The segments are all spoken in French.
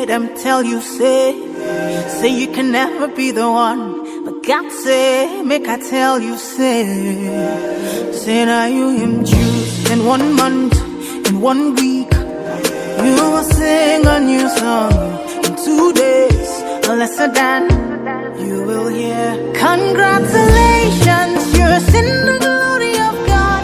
Them tell you, say you can never be the one. But God say, make I tell you, say now you him choose. In 1 month, in 1 week, you will sing a new song. In 2 days, a lesser than you will hear. Congratulations, you're in the glory of God.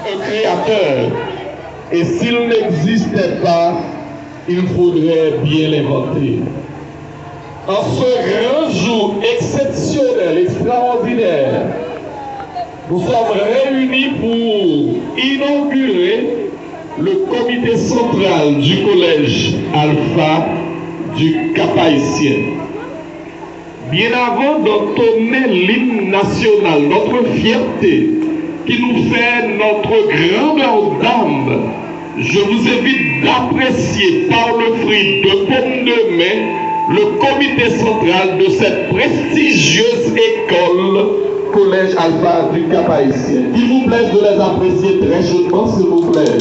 un créateur. Et s'il n'existait pas, il faudrait bien l'inventer. En ce grand jour exceptionnel, extraordinaire, nous sommes réunis pour inaugurer le comité central du collège Alpha du Cap-Haïtien. Bien avant d'entonner l'hymne national, notre fierté qui nous fait notre grandeur d'âme, je vous invite d'apprécier par le fruit de paume de main le comité central de cette prestigieuse école Collège Alpha du Cap-Haïtien. Il vous plaît de les apprécier très chaudement, s'il vous plaît.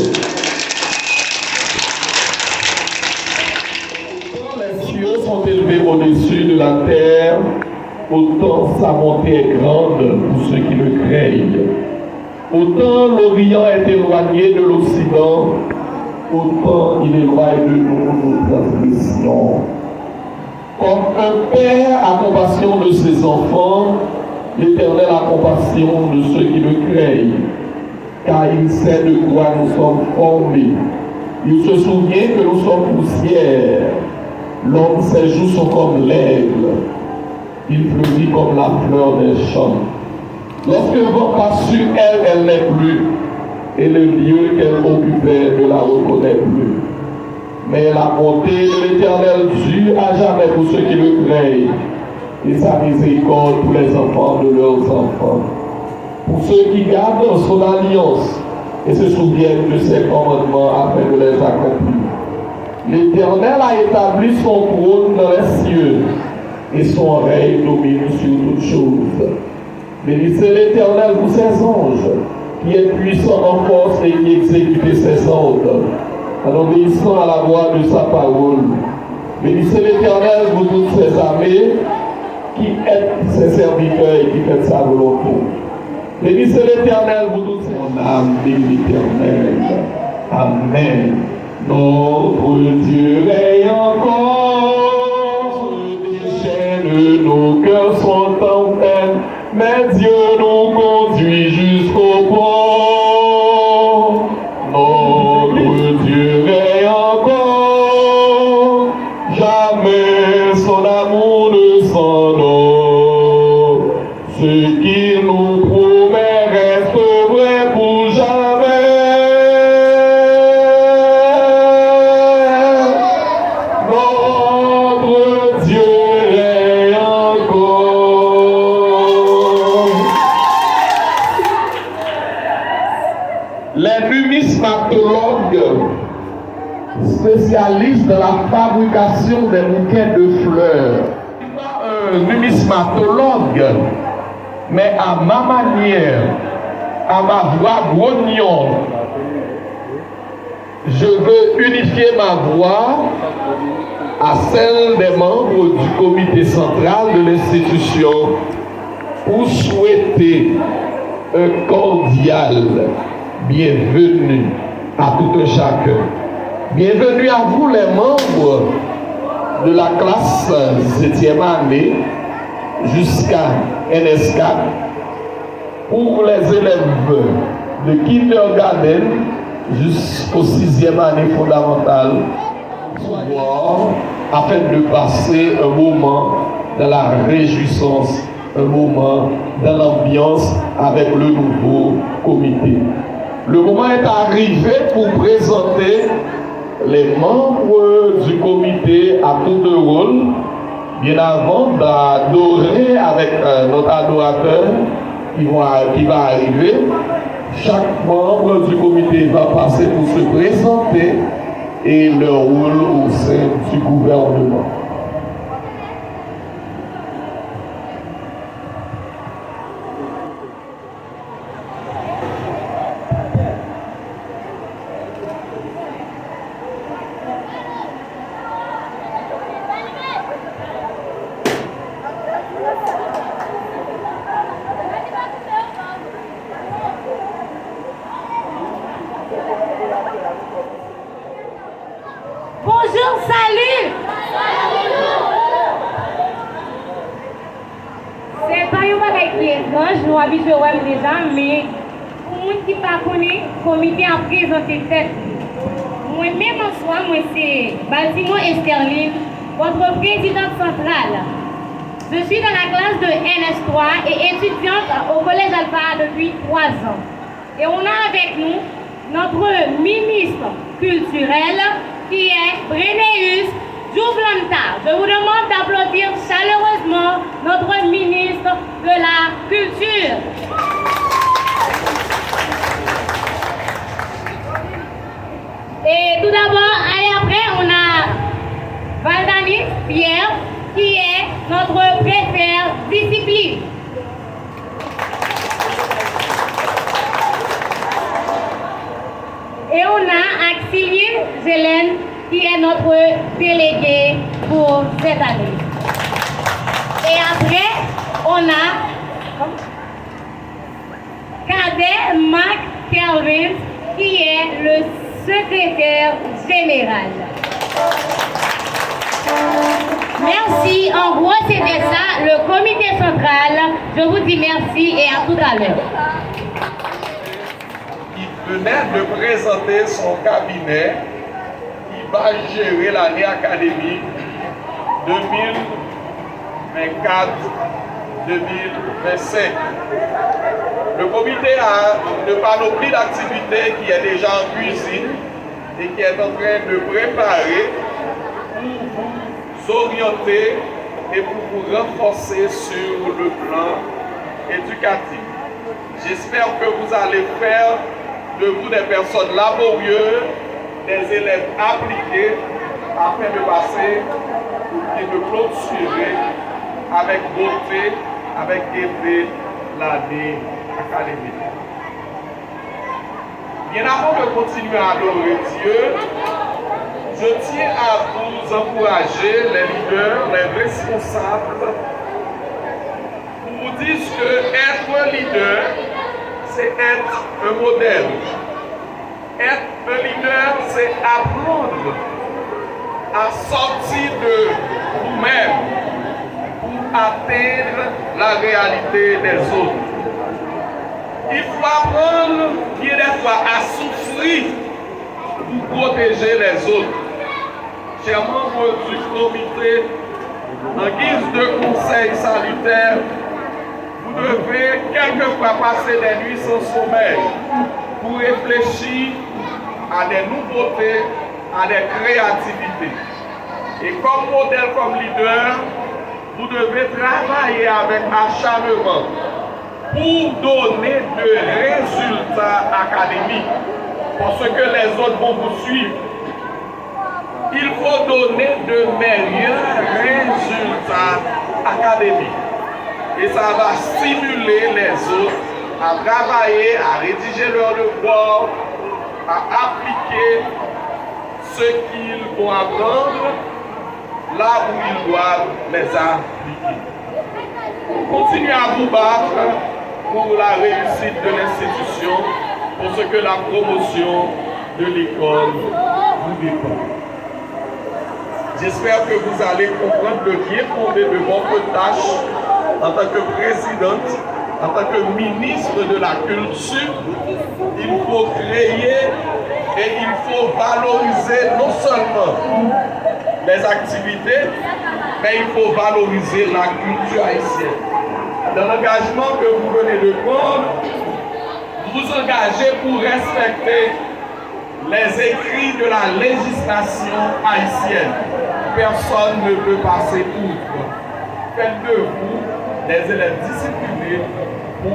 Les cieux sont élevés au-dessus de la terre, autant sa montée est grande pour ceux qui le craignent. Autant l'Orient est éloigné de l'Occident, autant il éloigne de nous nos transgressions. Comme un père a compassion de ses enfants, l'Éternel a compassion de ceux qui le craignent, car il sait de quoi nous sommes formés. Il se souvient que nous sommes poussière. L'homme, ses jours sont comme l'aigle. Il fleurit comme la fleur des champs. Lorsque le vent passe sur elle, elle n'est plus, et le lieu qu'elle occupait ne la reconnaît plus. Mais la bonté de l'Éternel dure à jamais pour ceux qui le craignent, et sa miséricorde pour les enfants de leurs enfants. Pour ceux qui gardent son alliance et se souviennent de ses commandements afin de les accomplir. L'Éternel a établi son trône dans les cieux, et son règne domine sur toutes choses. Bénissez l'Éternel pour ses anges, qui est puissant en force et qui exécute ses ordres, en obéissant à la voix de sa parole. Bénissez l'Éternel pour toutes ses armées, qui aide ses serviteurs et qui fait sa volonté. Bénissez l'Éternel pour toutes ses âmes, bénis l'Éternel. Amen. Notre Dieu règne encore, déchaîne, nos cœurs sont en peine, mais Dieu nous conduit jusqu'au port. Notre Dieu règne encore, jamais son amour ne s'en va. Ce qu'il nous promet reste vrai pour jamais. Notre Dieu règne encore. Les numismatologues spécialistes de la fabrication des bouquets de fleurs. Un numismatologue, mais à ma manière, à ma voix grognon, je veux unifier ma voix à celle des membres du comité central de l'institution pour souhaiter un cordial bienvenue à tout un chacun. Bienvenue à vous les membres de la classe 7e année jusqu'à NS4 pour les élèves de kindergarten jusqu'au 6e année fondamentale afin de passer un moment dans la réjouissance, un moment dans l'ambiance avec le nouveau comité. Le moment est arrivé pour présenter les membres du comité à tour de rôle, bien avant d'adorer avec notre adorateur qui va arriver. Chaque membre du comité va passer pour se présenter et leur rôle au sein du gouvernement. Bonjour, salut! C'est pas un bagage qui est étrange, nous habitués déjà, mais pour qui pas connaît, comité a présenté tête. Moi-même en soi, moi c'est Baltimore Esterline, votre présidente centrale. Je suis dans la classe de NS3 et étudiante au Collège Alpha depuis 3 ans. Et on a avec nous notre ministre culturel qui est Brenéus Joublanta. Je vous demande d'applaudir chaleureusement notre ministre de la Culture. Et tout d'abord, et après, on a Valdanis Pierre qui est notre préfet discipline. Et on a Axilier Zélène qui est notre délégué pour cette année. Et après, on a Cadet Marc Kelvin qui est le secrétaire général. Merci. En gros, c'était ça, le comité central. Je vous dis merci et à tout à l'heure. Il venait de présenter son cabinet qui va gérer l'année académique 2024-2025. Le comité a une panoplie d'activités qui est déjà en cuisine et qui est en train de préparer pour vous orienter et pour vous renforcer sur le plan éducatif. J'espère que vous allez faire de vous des personnes laborieuses, des élèves appliqués, afin de passer et de clôturer avec beauté, avec effet l'année académique. Bien avant de continuer à adorer Dieu, je tiens à vous encourager, les leaders, les responsables, pour vous dire que être un leader, c'est être un modèle. Être un leader, c'est apprendre à sortir de vous-même pour atteindre la réalité des autres. Il faut apprendre, bien des fois, à souffrir pour protéger les autres. Chers membres du comité, en guise de conseil salutaire, vous devez quelquefois passer des nuits sans sommeil pour réfléchir à des nouveautés, à des créativités. Et comme modèle, comme leader, vous devez travailler avec acharnement pour donner de résultats académiques, parce que les autres vont vous suivre. Il faut donner de meilleurs résultats académiques. Et ça va stimuler les autres à travailler, à rédiger leurs devoirs, à appliquer ce qu'ils vont apprendre là où ils doivent les appliquer. Continuez à vous battre pour la réussite de l'institution, pour ce que la promotion de l'école vous dépend. J'espère que vous allez comprendre le bien fondé de votre tâche en tant que présidente, en tant que ministre de la Culture. Il faut créer et il faut valoriser non seulement les activités, mais il faut valoriser la culture haïtienne. Dans l'engagement que vous venez de prendre, vous vous engagez pour respecter les écrits de la législation haïtienne. Personne ne peut passer outre. Faites de vous des élèves disciplinés pour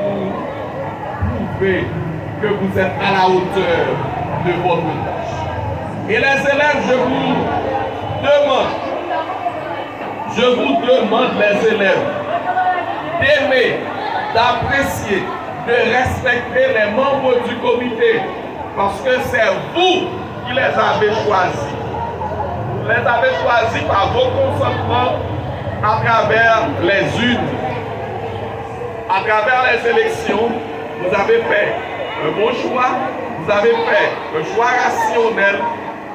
prouver que vous êtes à la hauteur de votre tâche. Et les élèves, je vous demande les élèves, d'aimer, d'apprécier, de respecter les membres du comité, parce que c'est vous qui les avez choisis. Vous les avez choisis par vos consentements à travers les urnes, à travers les élections. Vous avez fait un bon choix, vous avez fait un choix rationnel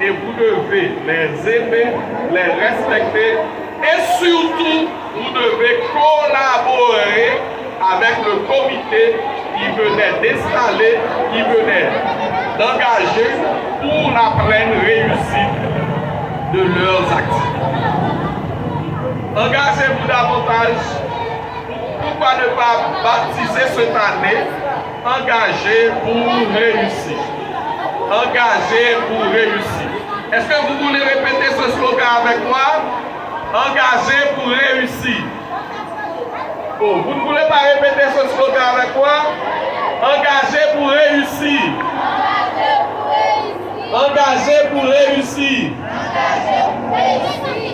et vous devez les aimer, les respecter et surtout, vous devez collaborer avec le comité qui venait d'installer, qui d'engager pour la pleine réussite de leurs activités. Engagez-vous davantage. Pourquoi ne pas baptiser cette année engagé pour réussir? Engagé pour réussir. Est-ce que vous voulez répéter ce slogan avec moi? Engagé pour réussir. Oh, vous ne voulez pas répéter ce slogan avec moi? Engagé pour réussir. Engagé pour réussir.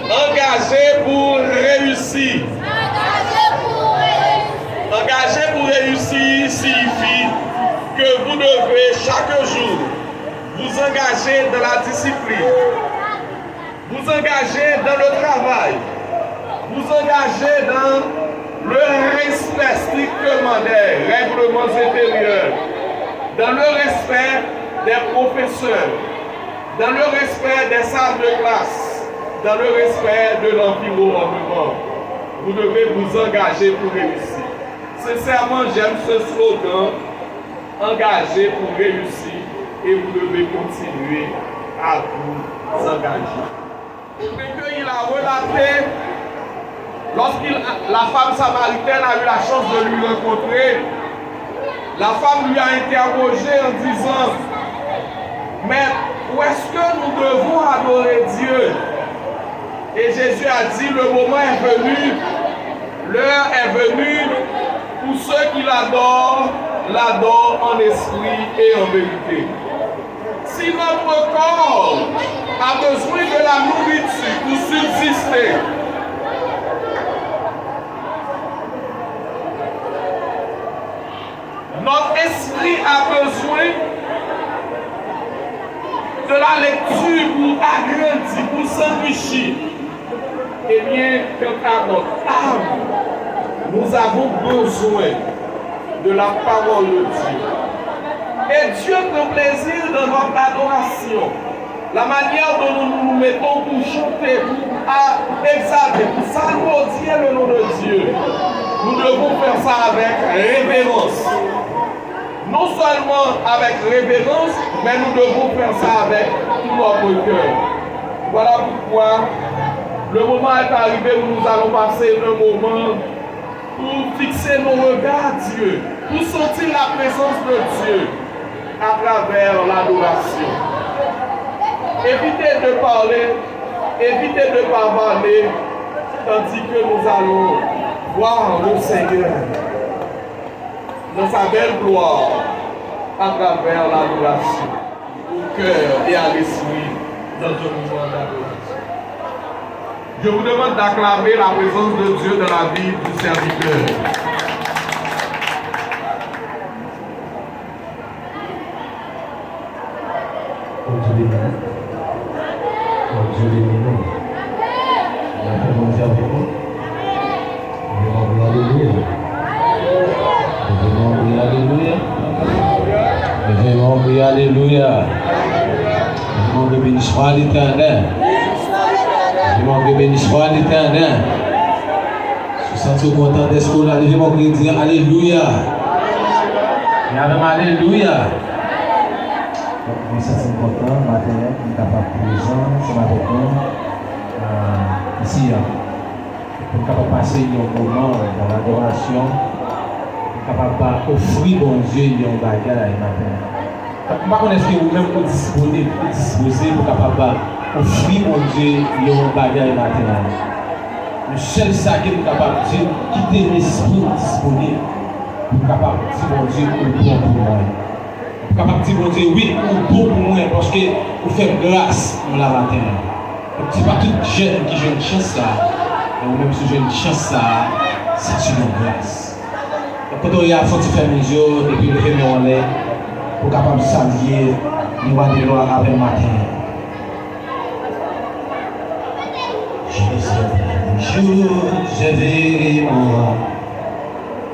Engagé pour réussir. Engagé pour réussir signifie que vous devez chaque jour vous engager dans la discipline, vous engager dans le travail, vous engager dans le respect strictement des règlements intérieurs, dans le respect des professeurs, dans le respect des salles de classe, dans le respect de l'environnement. Vous devez vous engager pour réussir. Sincèrement, j'aime ce slogan, engagé pour réussir, et vous devez continuer à vous engager. Il a relaté, la femme samaritaine a eu la chance de lui rencontrer, la femme lui a interrogé en disant, mais où est-ce que nous devons adorer Dieu? Et Jésus a dit, le moment est venu, l'heure est venue, pour ceux qui l'adorent en esprit et en vérité. Si notre corps a besoin de la nourriture pour subsister, notre esprit a besoin de la lecture pour agrandir, pour s'enrichir. Eh bien, quant à notre âme, nous avons besoin de la parole de Dieu. Et Dieu prend plaisir dans notre adoration. La manière dont nous nous mettons pour chanter, pour exalter, pour salmodier le nom de Dieu. Nous devons faire ça avec révérence. Non seulement avec révérence, mais nous devons faire ça avec tout notre cœur. Voilà pourquoi le moment est arrivé où nous allons passer un moment pour fixer nos regards à Dieu, pour sentir la présence de Dieu à travers l'adoration. Évitez de parler, évitez de bavarder, tandis que nous allons voir le Seigneur dans sa belle gloire à travers l'adoration, au cœur et à l'esprit dans un moment d'adoration. Je vous demande d'acclamer la présence de Dieu dans la vie du serviteur. Dieu les bénit. Il a fait mon Dieu avec nous. Nous prier alléluia. Nous que béni soit l'Éternel. Nous que béni soit l'Éternel. Je suis senti content d'être là. Je vais dire alléluia. Alléluia. Je suis content matin, je suis capable de présent, c'est avec nous ici. Pour capable passer un moment dans l'adoration, capable d'offrir bon Dieu un bagage matin. Je ne sais pas si vous-même vous disposez pour capable d'offrir bon Dieu un bagage matin. Le seul sac qui est capable de quitter l'esprit disponible pour capable de dire bon Dieu au bon pour moi. Capable de dire bon Dieu oui ou bon pour moi parce que vous faites grâce dans la matin. Ce n'est pas tout jeune qui joue une chance là, mais même si j'ai une chance ça, c'est une grâce. Quand on y a fait faire mes yeux et puis lever mes oreilles pour capable de saluer le roi de gloire avec le matin. Je verrai moi,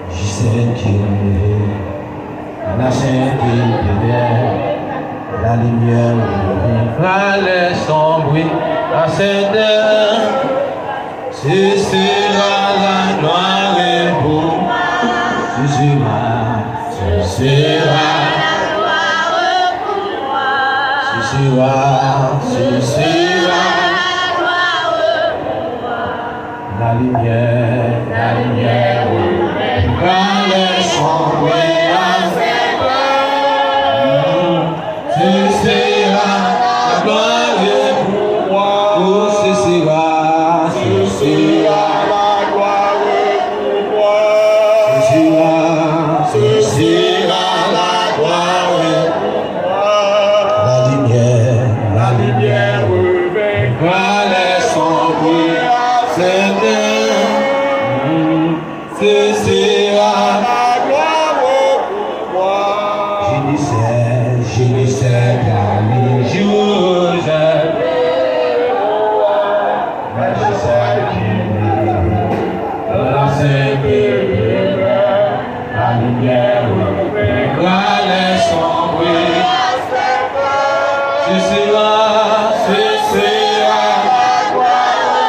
je sais qu'il la sainte la lumière la sombrer à cette heure, ce sera la gloire et beau, ce sera la gloire gloire, ce sera la lumière, quand les sombres ce sera la gloire et le pouvoir. Oh, ce sera la gloire et le pouvoir. Ce sera la gloire et le pouvoir. La lumière vaincra les sombres. Ce sera la gloire et le pouvoir. Je ne sais pas les jours, mais je sais qu'il est dans la sainte la lumière vaincra les sombres. Ce sera la gloire et le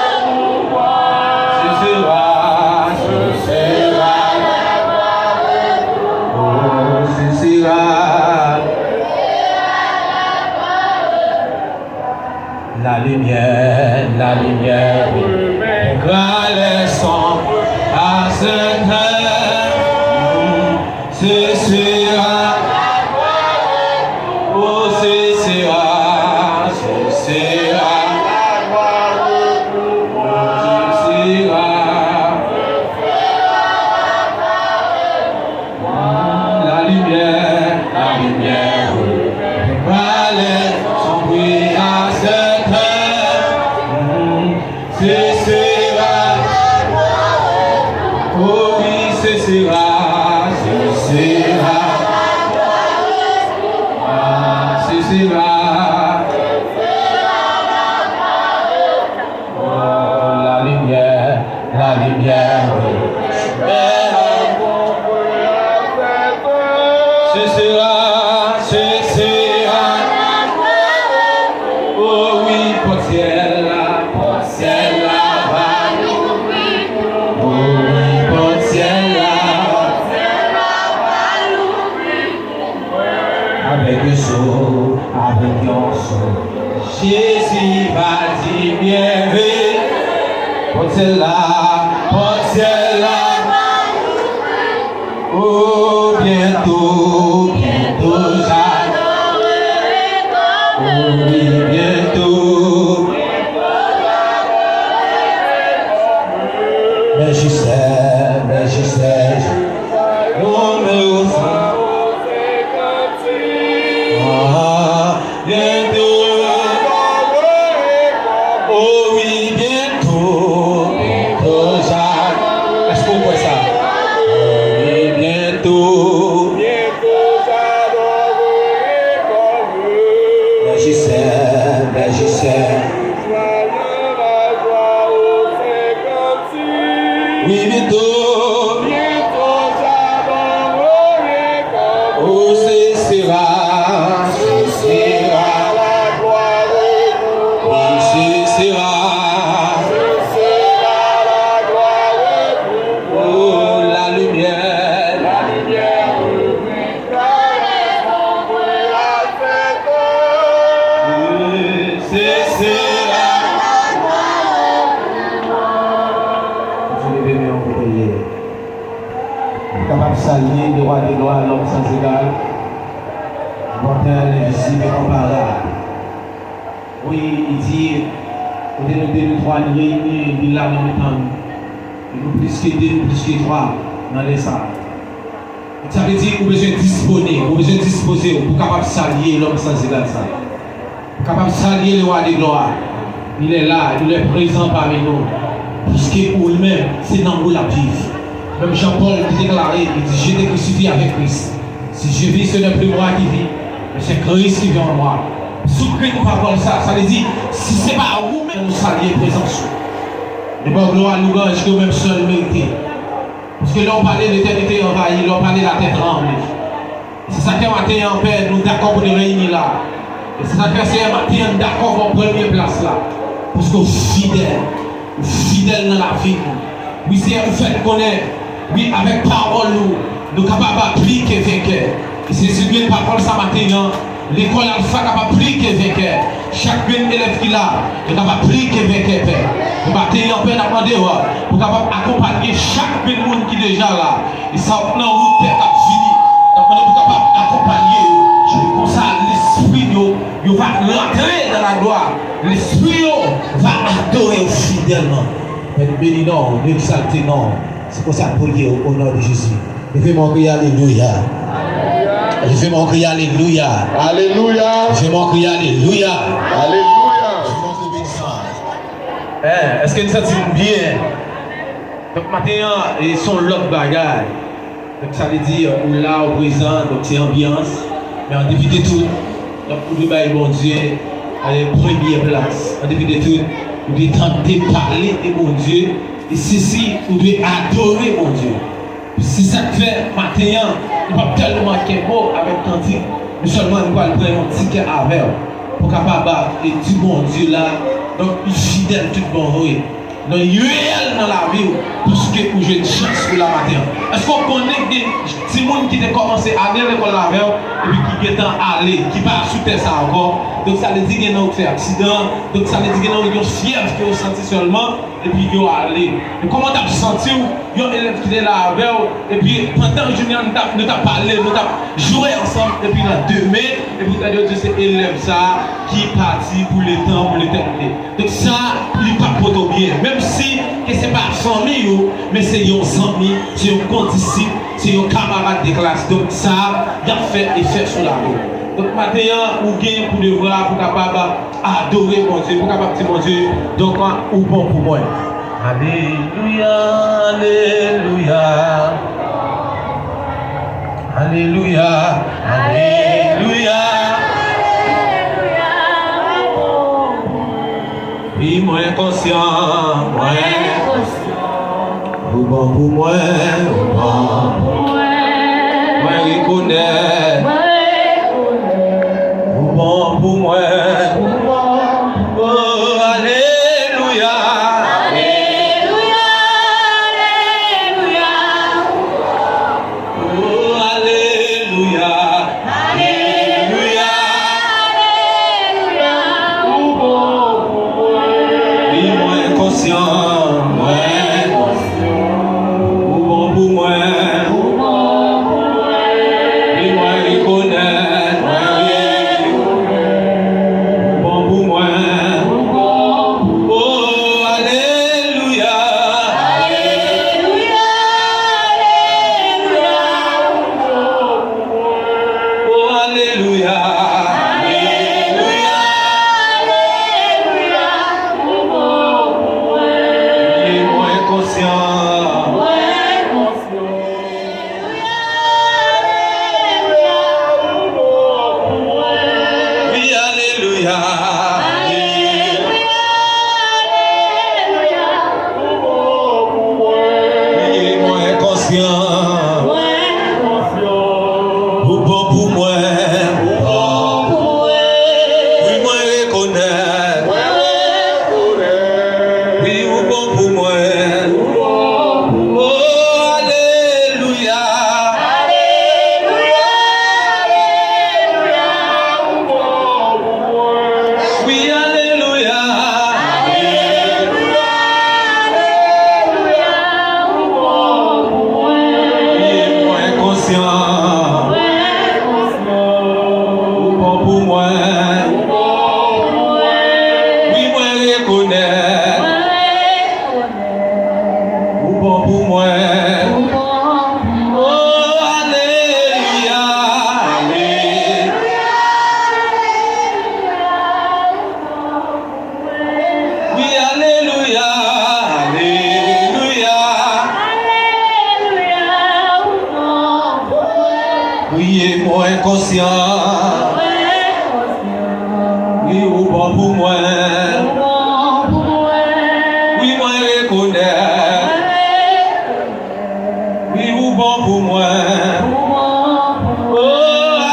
pouvoir. Ce sera la gloire et le pouvoir. Oh, ce sera la lumière vaincra les sombres à cette heure. Ce sera oh, ce sera la gloire et le pouvoir. Ce sera la lumière vaincra les sombres à cette heure. Ce sera, oh oui, ce sera, oh, la lumière, ce sera, oh oui, portière là va l'ouvrir, oh oui, portière là va l'ouvrir, avec le saut, avec l'enceau, Jésus va dire bienvenue, portière là va l'ouvrir, oh bientôt j'adorerai comme oh oui, bientôt. Mais je sais, on me offre. Bientôt. Oh oui, bientôt j'adorerai. Est-ce qu'on voit ça? Oh oui, bientôt j'adorerai comme eux. Mais je sais. Oui, bientôt j'adorerai comme eux. Oh, ce sera la gloire et le pouvoir. Oui, ce sera la gloire et le pouvoir. Oh, la lumière vaincra les sombres à cette heure. Ce sera la gloire et le pouvoir. Je vais venir en prier. Capable de saluer le roi des lois, l'homme sans égal, mortel, invisible et comparable. Oui, il dit, on est nous trois réunis, il l'a dans le temps. Nous plus que deux, plus que trois dans les salles. Ça veut dire qu'on a besoin de disposer, pour capable de saluer l'homme sans égal. Pour capable de saluer le roi des gloires. Il est là, il est présent parmi nous. Puisque pour lui-même, c'est dans la vie. Même Jean-Paul qui déclarait, il dit, j'ai été crucifié avec Christ. Si je vis, ce n'est plus moi qui vis, mais c'est Christ qui vit en moi. Sous Christ, nous parlons ça, ça veut dire, si ce n'est pas vous-même, nous saluer présence. Et bon, gloire à nous, que même seul mérité. Parce que là, on parlait de l'éternité envahie, là, on parlait de la tête tremblée. C'est ça qui a maté en paix, nous d'accord pour nous réunir là. Et c'est ça qui a maté d'accord pour première place là. Parce qu'on est fidèle dans la vie. Oui, c'est un fait qu'on est. Oui, avec parole, nous sommes capables d'appliquer vainqueur. Et c'est ce que parole ça matin, L'école Alpha capable plus que vainqueur. Chaque élève qui l'a, est capable plus que vainqueur. Nous battons en peine à demander pour capable accompagner chaque monde qui est déjà là. Et ça dans la route qui a fini. Donc on est capable d'accompagner. Comme ça, l'esprit va rentrer dans la gloire. L'esprit va adorer fidèlement. Béni non, exalté non. C'est pour ça que prier au nom de Jésus. Levez-moi crier Alléluia. Levez-moi crier Alléluia. Alléluia. Levez-moi crier Alléluia. Alléluia. Est-ce que nous sentons bien? Donc maintenant, ils sont l'autre bagaille. Donc ça veut dire, ou là au présent, donc c'est ambiance. Mais en dépit de tout, donc pour le bail bon Dieu, à la première place. En dépit de tout, vous devez tenter de parler de mon Dieu. Et ceci, vous devez adorer mon Dieu. C'est ça que fait maintenant, nous ne pouvons pas tellement manquer mot avec cantique. Mais seulement nous allons prendre un ticket avec pour capable et du bon Dieu là. Donc, il fidèle tout bon oui. Donc, il réel dans la vie parce que vous avez une chance pour la matin. Est-ce qu'on connaît des gens qui ont commencé à aller à l'école la veille et puis qui sont allés, qui ne pas soutenir ça encore? Donc, ça veut dire qu'ils ont fait accident. Donc, ça veut dire qu'ils ont une fièvre qui ont senti seulement et puis ils ont allé. Et comment tu as senti? Il y a un élève qui est là avec et puis pendant que nous avons parlé, nous avons joué ensemble et puis dans demain, et puis nous avons dit c'est élève ça qui est parti pour le temps, pour l'éternité. Donc, ça, il n'est pas pour bien. Même si ce n'est pas famille, mais c'est un ami, c'est un condisciple, c'est un camarade de classe. Donc ça, il a fait effet sur la route. Donc maintenant, vous gagnez pour devoir, pour capable adorer mon Dieu, pour capable dire mon Dieu, donc ou bon pour moi. Alléluia, Alléluia. Alléluia, Alléluia. Oui, moi conscient, moi ou bon pour moi, ou bon pour moi, moi reconnaître, ou bon pour moi, oh alléluia, Alléluia, Alléluia, oh alléluia, Alléluia, Alléluia, Ou bon pour moi. oui moi conscient, moi ou bon pour moi, oui moi reconnaître, moi ou bon pour moi. Oh, alléluia. Alléluia, Oh, alléluia. Il est moins conscient. Oui, alléluia. Il est moins conscient. Ou bon pour moi. Oui, moi reconnaître. Oui, ou bon pour moi. Oh, alléluia. Oui, alléluia. Il est moins conscient. Ou bon pour moi. Oui, moi reconnaître. Ou bon pour moi. Oh, alléluia. Oui, alléluia. Alléluia. Oui, et moins conscient. Oui, ou bon pour moi. Oui, moi reconnaître. Oui, ou bon pour moi. Oh,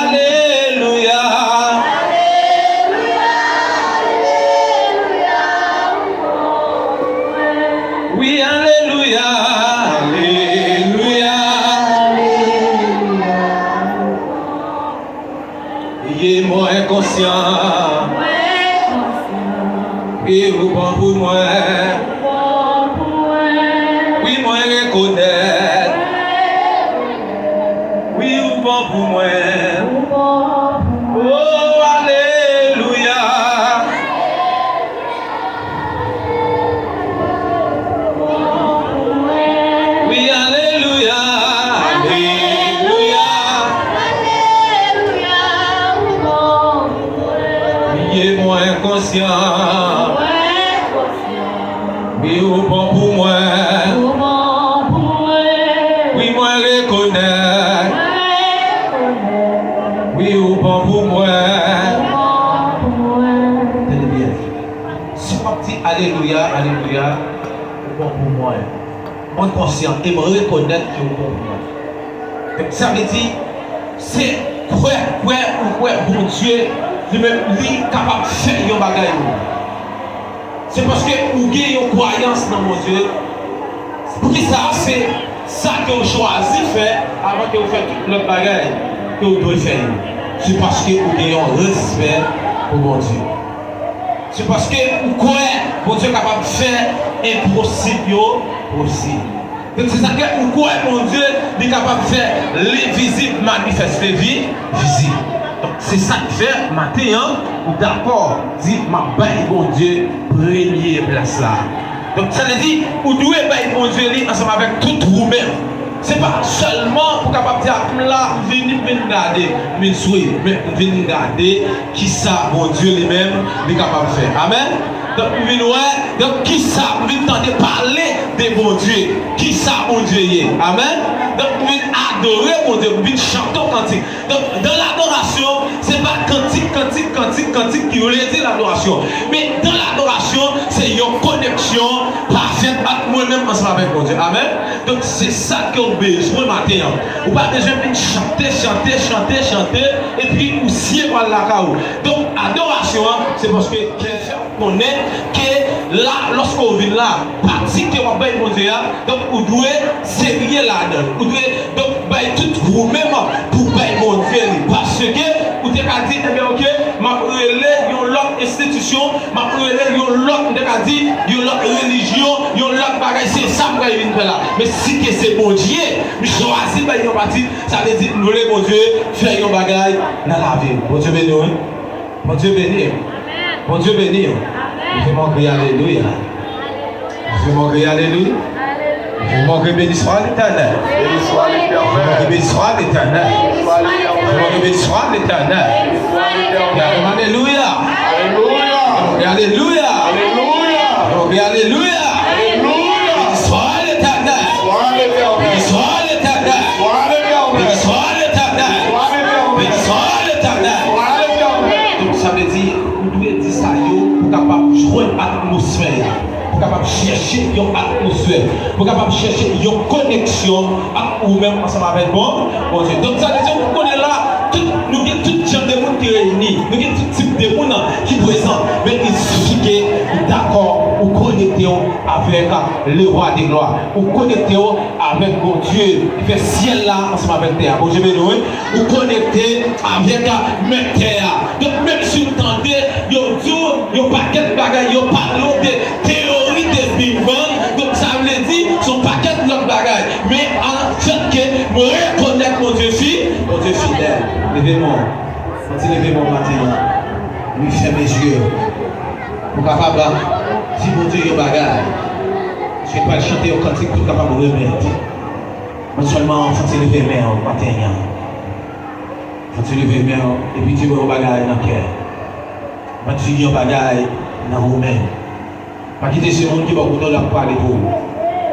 alléluia. Oui, alléluia. Alléluia. Il est moins conscient. Oui, vous bon pour moi. Oui, moi reconnaître. Oui, vous bon pour moi. Oh, alléluia. Oui, alléluia. Il est moins conscient. Oui, ou bon pour moi. Oui, moi reconnaître. Oui, ou bon pour moi. Tenez bien. Si on dit alléluia, alléluia, ou bon pour moi. Moi conscient et me reconnaître que ou bon pour moi. Donc ça veut dire, c'est quoi, bon Dieu, lui-même, lui, capable de faire un bagage. C'est parce que vous avez une croyance dans mon Dieu. Pour qui ça, c'est ça que vous choisissez de faire avant que vous fassiez tout le bagage que vous devez faire. C'est parce que vous avez un respect pour mon Dieu. C'est parce que vous croyez que mon Dieu est capable de faire impossible possible. Donc c'est ça que vous croyez que mon Dieu est capable de faire l'invisible manifester visible. Donc c'est ça que fait matin, ou d'accord, dit ma baille bon Dieu, premier place là. Donc ça veut dire, vous devez bailler bon Dieu ensemble avec tout vous-même. C'est pas seulement pour capable dire là, venez regarder, mais venez regarder qui ça bon Dieu lui-même est capable de faire. Amen. Donc qui ça, vous venez parler de bon Dieu, qui ça bon Dieu est. Amen. Donc vous venez adorer mon Dieu, vous venez chanter au cantique. Donc dans l'adoration, c'est pas cantique qui veut dire l'adoration. Mais dans l'adoration, c'est une connexion parfaite avec moi-même ensemble avec mon Dieu. Amen. Donc c'est ça qu'on a besoin matin. Vous pas besoin de chanter, et puis aussi par la caou. Donc adoration, c'est parce que on est que là, lorsqu'on vient là, particulièrement bien mon Dieu, donc vous devez servir là-dedans. Vous devez donc bailler tout vous-même pour bailler mon Dieu. Parce que vous avez dit, eh bien, ok, ma relève, il y a une autre institution, ma relève, il y a une autre religion, il y a une autre bagage, c'est ça pour venir là. Mais si c'est mon Dieu, je choisis bailler une partie, ça veut dire, nous voulons mon Dieu, faire un bagage dans la vie. Mon Dieu béni. Mon Dieu béni. Mon Dieu béni. Je vais m'en crier alléluia. Je vais m'en crier alléluia. Je vais m'en crier béni soit l'éternel. Béni soit Je vais m'en crier l'éternel. béni soit l'éternel. Béni soit Je vais m'en crier béni soit l'éternel. Alléluia. Alléluia. Alléluia. Alléluia. Alléluia. Alléluia. Béni soit l'éternel. Sois l'éternel. Béni soit l'éternel. Sois Béni l'éternel. soit l'éternel. Sois Béni l'éternel. soit l'éternel. Sois l'éternel. Donc ça veut dire, vous devez dire ça pour capable de jouer l'atmosphère, pour capable de chercher une atmosphère, pour capable de chercher une connexion avec vous-même ensemble avec bon Dieu. Donc ça veut dire, vous connaissez là, nous avons tout genre de monde qui réunit, nous avons tout type de monde qui présent, mais il suffit que d'accord, vous connectez avec le roi des gloires, vous connectez avec mon Dieu qui fait ciel là ensemble avec terre. Bon Dieu, vous connectez avec même terre. Donc même si vous entendez, il y a pas de bagages, il y a pas de théorie de Big Bang, donc ça veut dire son paquet de l'autre bagages. Mais en fait que moi reconnaître mon Dieu fidèle. Levez-moi, levez-moi matin, lui ferme mes yeux. Pour capable, si mon Dieu est bagage, je ne vais pas chanter au cantique pour capable de remettre. Mais seulement, il faut lever mes mains matin. Il faut lever mes mains et puis tu vois un bagage dans le cœur. Pas de un bagage dans vous-même. Pas quitter ce monde qui va vous parler pour vous.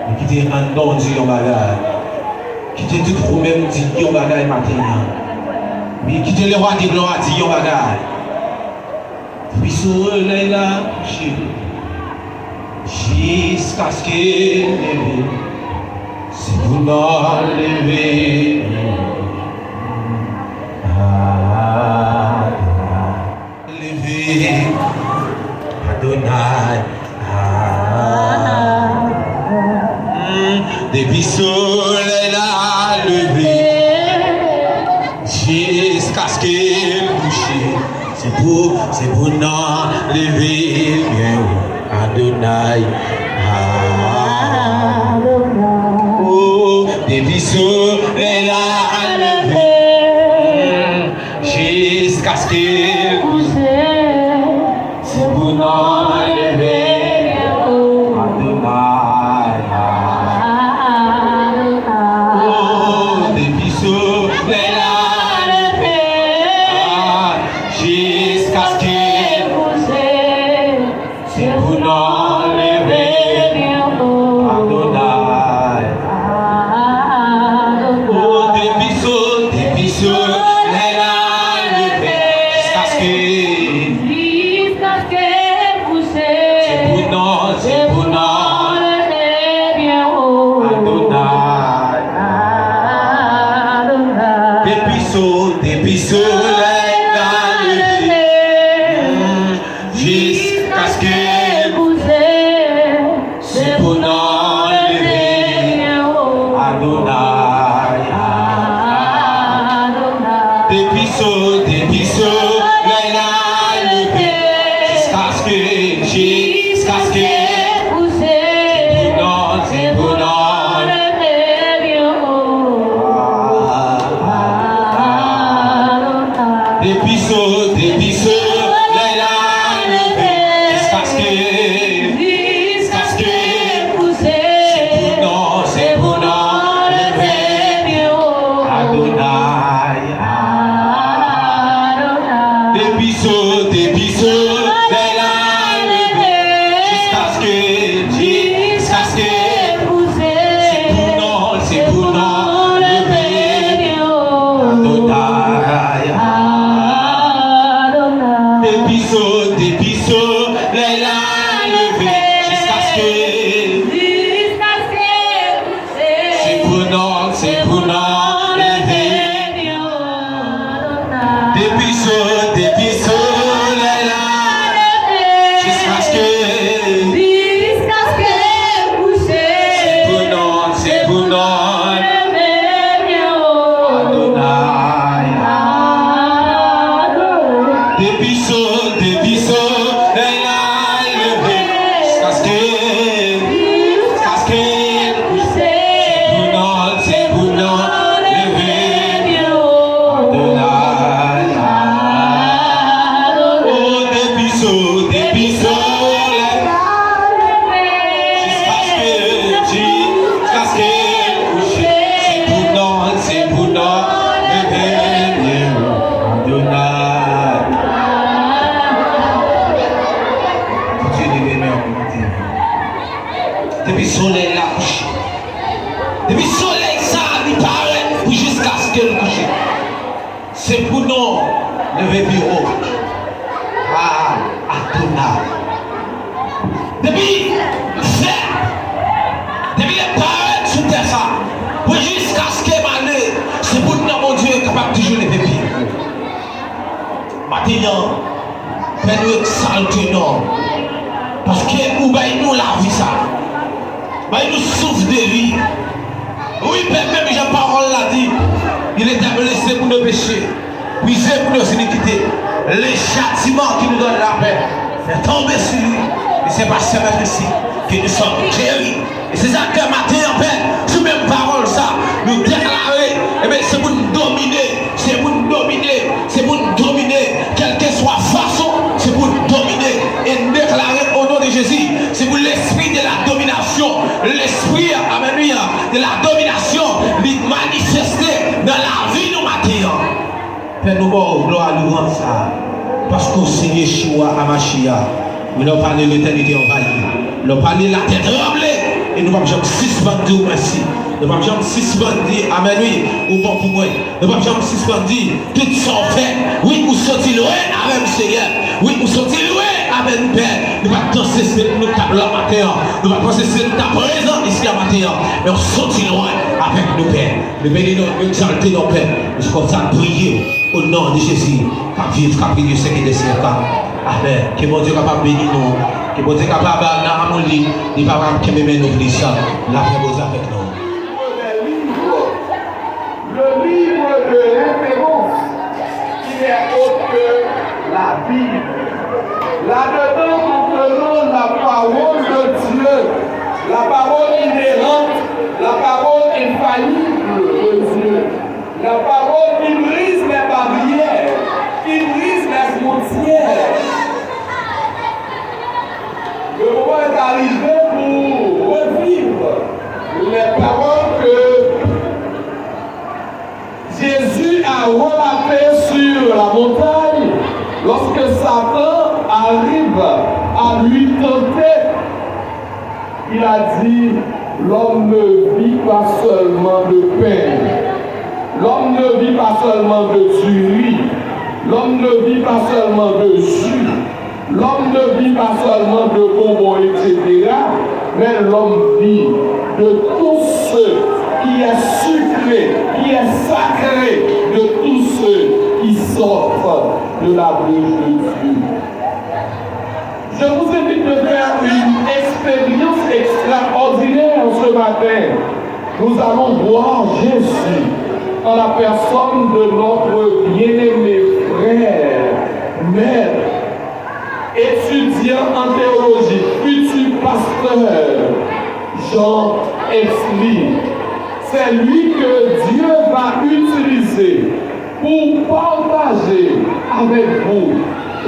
Mais quitter un don de un bagage. Quitter tout vous-même dit un bagage matin. Mais quitter le roi des gloires dit un bagage. Puis soleil là, jusqu'à ce qu'il lève. Si vous l'enlevez, levé, Adonai, depuis soleil là levé, jusqu'à ce qu'il couche. c'est pour nous lever bien haut. Adonai. Oh, depuis soleil a levé, jusqu'à ce qu'il couche, c'est pour nous lever bien haut. Adonai. Oh, depuis soleil a levé, jusqu'à ce qu'il couche, c'est pour nous lever. Depuis soleil a levé, jusqu'à ce qu'il couche, c'est pour nous lever. Adonai. Depuis soleil a levé, jusqu'à ce qu'il couche, c'est pour nous. Depuis soleil a levé, jusqu'à ce qu'il couche, c'est pour nous lever. Adonai. Depuis soleil a levé, jusqu'à ce qu'il couche, c'est pour nous lever. Adonai. Depuis soleil a levé, jusqu'à ce que c'est pour nous lever. Depuis soleil a levé, jusqu'à ce que c'est pour nous lever. Adonai. Depuis soleil a levé, jusqu'à ce qu'il couche, c'est pour nous lever. Adonai. Oh, depuis soleil, jusqu'à ce qu'il couche, c'est pour nous lever. Adonai. Depuis le soleil là couché. Depuis le soleil ça il paraît jusqu'à ce qu'elle couche. C'est pour nous lever plus haut. Ah, Adonai. Depuis le fer, depuis les paraître sous terre ça, pour jusqu'à ce qu'elle m'allait, c'est pour nous mon Dieu capable de toujours lever plus haut. Maintenant, fais-nous exalter nous. Parce que nous baillons la vie ça. Baillons nous souffle de vie. Oui, même Jean Parole l'a dit. Il est blessé pour nos péchés, brisé pour nos iniquités. Les châtiments qui nous donnent la paix, c'est tombé sur lui. Et c'est pas seulement ici que nous sommes guéris. Et c'est ça que matin en paix, sous même parole ça, nous déclarer, eh bien c'est pour nous dominer, c'est pour nous dominer, c'est pour nous dominer, quelle que soit façon, c'est pour nous dominer et nous déclarer au nom de Jésus, c'est pour l'esprit de la domination, l'esprit, amen, de la domination, de manifester dans la vie de matin. Père nous bon, gloire à nous rendre ça, parce qu'au Seigneur Yeshua Amashia, nous avons parlé de l'éternité envahie, nous avons parlé de la tête tremblée, et nous ne pouvons jamais suspendre merci. Nous ne pouvons jamais suspendre, amen, oui, ou bon pour moi. Nous ne pouvons jamais suspendre, tout sont fait. Oui, nous sommes loin, amen, Seigneur. Oui, nous sommes loin, amen, Père. Nous ne pouvons pas cesser de nous taper là matin. Nous ne pouvons pas cesser de nous taper présent ici à matin. Mais on sortit loin avec nos pères. Nous bénissons, nous exaltons nos pères. Nous sommes comme ça prier au nom de Jésus. Qu'à vivre, qu'à prier, ce qui est des siècles. Amen. Que mon Dieu capable de bénir nous. Que mon Dieu capable de nous lit. Il va pas me mettre nous ça. La paix avec nous. Le livre de référence qui est autre que la Bible. Là-dedans, nous prenons la parole de Dieu, la parole inhérente, la parole infaillible de Dieu, la parole qui brise les barrières, qui brise les frontières. Le moment est arrivé pour revivre les paroles que Jésus a relatées sur la montagne lorsque Satan arrive à lui tenter. Il a dit, l'homme ne vit pas seulement de pain, l'homme ne vit pas seulement de tuerie, l'homme ne vit pas seulement de jus, l'homme ne vit pas seulement de bonbons, etc., mais l'homme vit de tout ce qui est sucré, qui est sacré, de tout ce qui sort de la bouche de Dieu. Je vous invite de faire une expérience extraordinaire ce matin. Nous allons voir Jésus en la personne de notre bien-aimé frère, maître, étudiant en théologie, futur pasteur, Jean Esli. C'est lui que Dieu va utiliser pour partager avec vous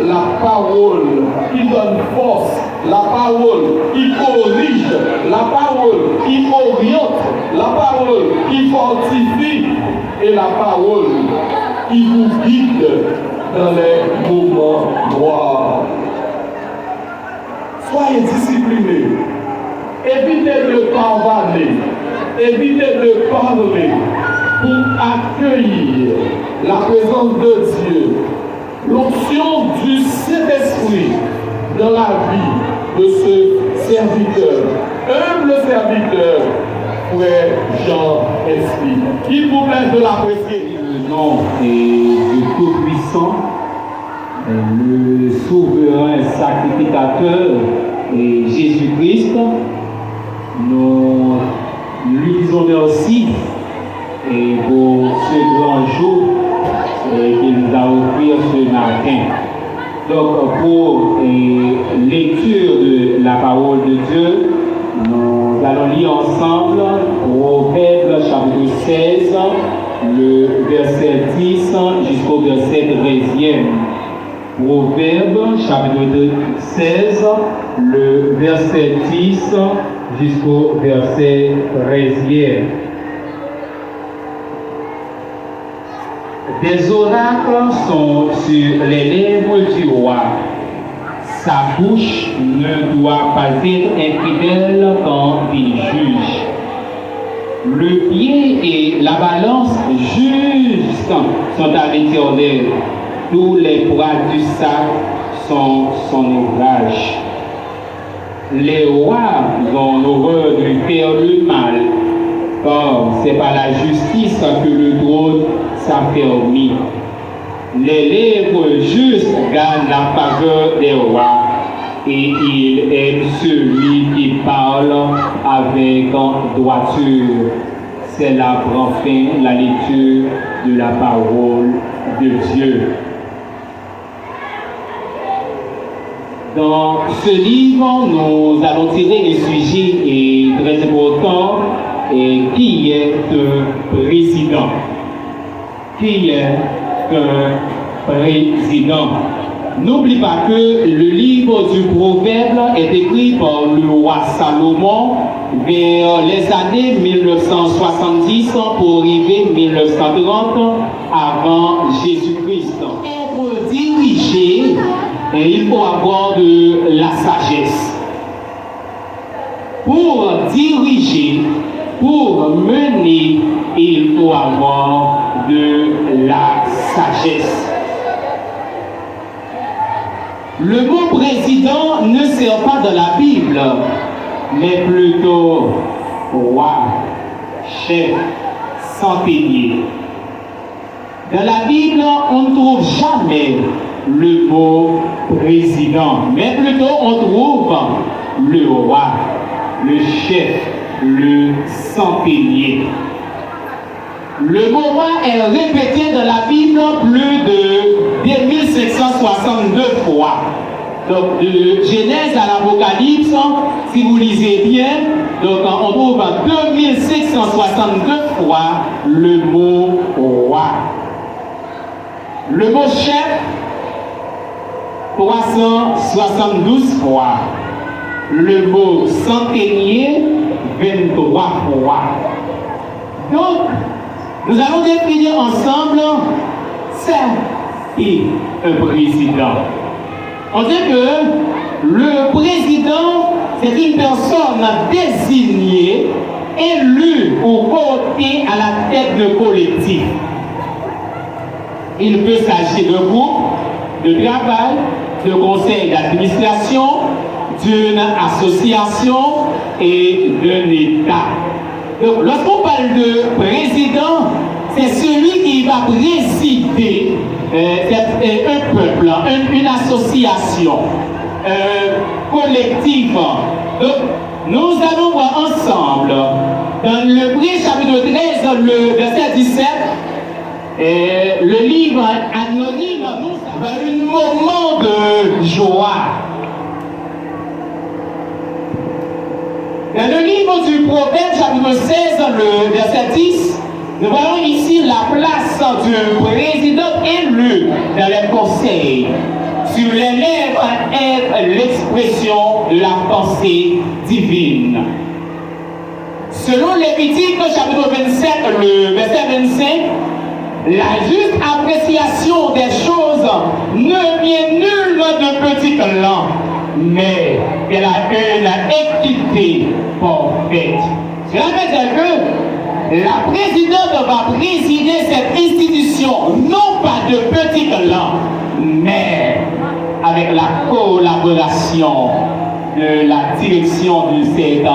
la parole qui donne force, la parole qui corrige, la parole qui oriente, la parole qui fortifie et la parole qui vous guide dans les moments noirs. Soyez disciplinés, évitez de pavaner, évitez de parler pour accueillir la présence de Dieu, l'onction du Saint-Esprit dans la vie de ce serviteur, humble serviteur, frère Jean Esli. Il vous plaît de l'apprécier. Le nom du Tout-Puissant, le souverain sacrificateur et Jésus-Christ, nous lui disons merci pour ce grand jour qu'il nous a offert ce matin. Donc, pour lecture de la parole de Dieu, nous allons lire ensemble Proverbes chapitre 16, le verset 10 jusqu'au verset 13e. Proverbes chapitre 16, le verset 10 jusqu'au verset 13e. Des oracles sont sur les lèvres du roi. Sa bouche ne doit pas être infidèle quand il juge. Le pied et la balance justes sont à l'Éternel. Tous les poids du sac sont son ouvrage. Les rois ont horreur de faire le mal, car c'est par la justice que le trône s'affermit. Les lèvres justes gagnent la faveur des rois, et il aime celui qui parle avec droiture. C'est là prend fin la lecture de la parole de Dieu. Dans ce livre, nous allons tirer un sujet très important qui est un président. Qui est un président? N'oublie pas que le livre du Proverbe est écrit par le roi Salomon vers les années 1970 pour arriver 1930 avant Jésus-Christ. Pour diriger, il faut avoir de la sagesse. Pour diriger, pour mener, il faut avoir de la sagesse. Le mot président ne sert pas dans la Bible, mais plutôt roi, chef, centenier. Dans la Bible, on ne trouve jamais le mot président, mais plutôt on trouve le roi, le chef, le centenier. Le mot roi est répété dans la Bible plus de 2560 62 fois. Donc, de Genèse à l'Apocalypse, si vous lisez bien, donc on trouve 2662 fois le mot roi. Le mot chef, 372 fois. Le mot centenier, 23 fois. Donc, nous allons définir ensemble ça et un président. On dit que le président, c'est une personne désignée, élue ou votée à la tête de collectif. Il peut s'agir de groupe, de travail, de conseil d'administration, d'une association et d'un État. Donc, lorsqu'on parle de président, c'est celui qui va présider un peuple, une association, collectif. Donc, nous allons voir ensemble, dans le premier chapitre 13, le verset 17, le livre anonyme nous va un moment de joie. Dans le livre du Proverbe, chapitre 16, le verset 10, nous voyons ici la place du président élu dans les conseils. Sur les lèvres est l'expression de la pensée divine. Selon Lévitique, chapitre 27, le verset 25, la juste appréciation des choses ne vient nul de petit talent, mais elle a une équité parfaite. Cela veut dire que la présidente va présider cette institution, non pas de petit talent, mais avec la collaboration de la direction de cette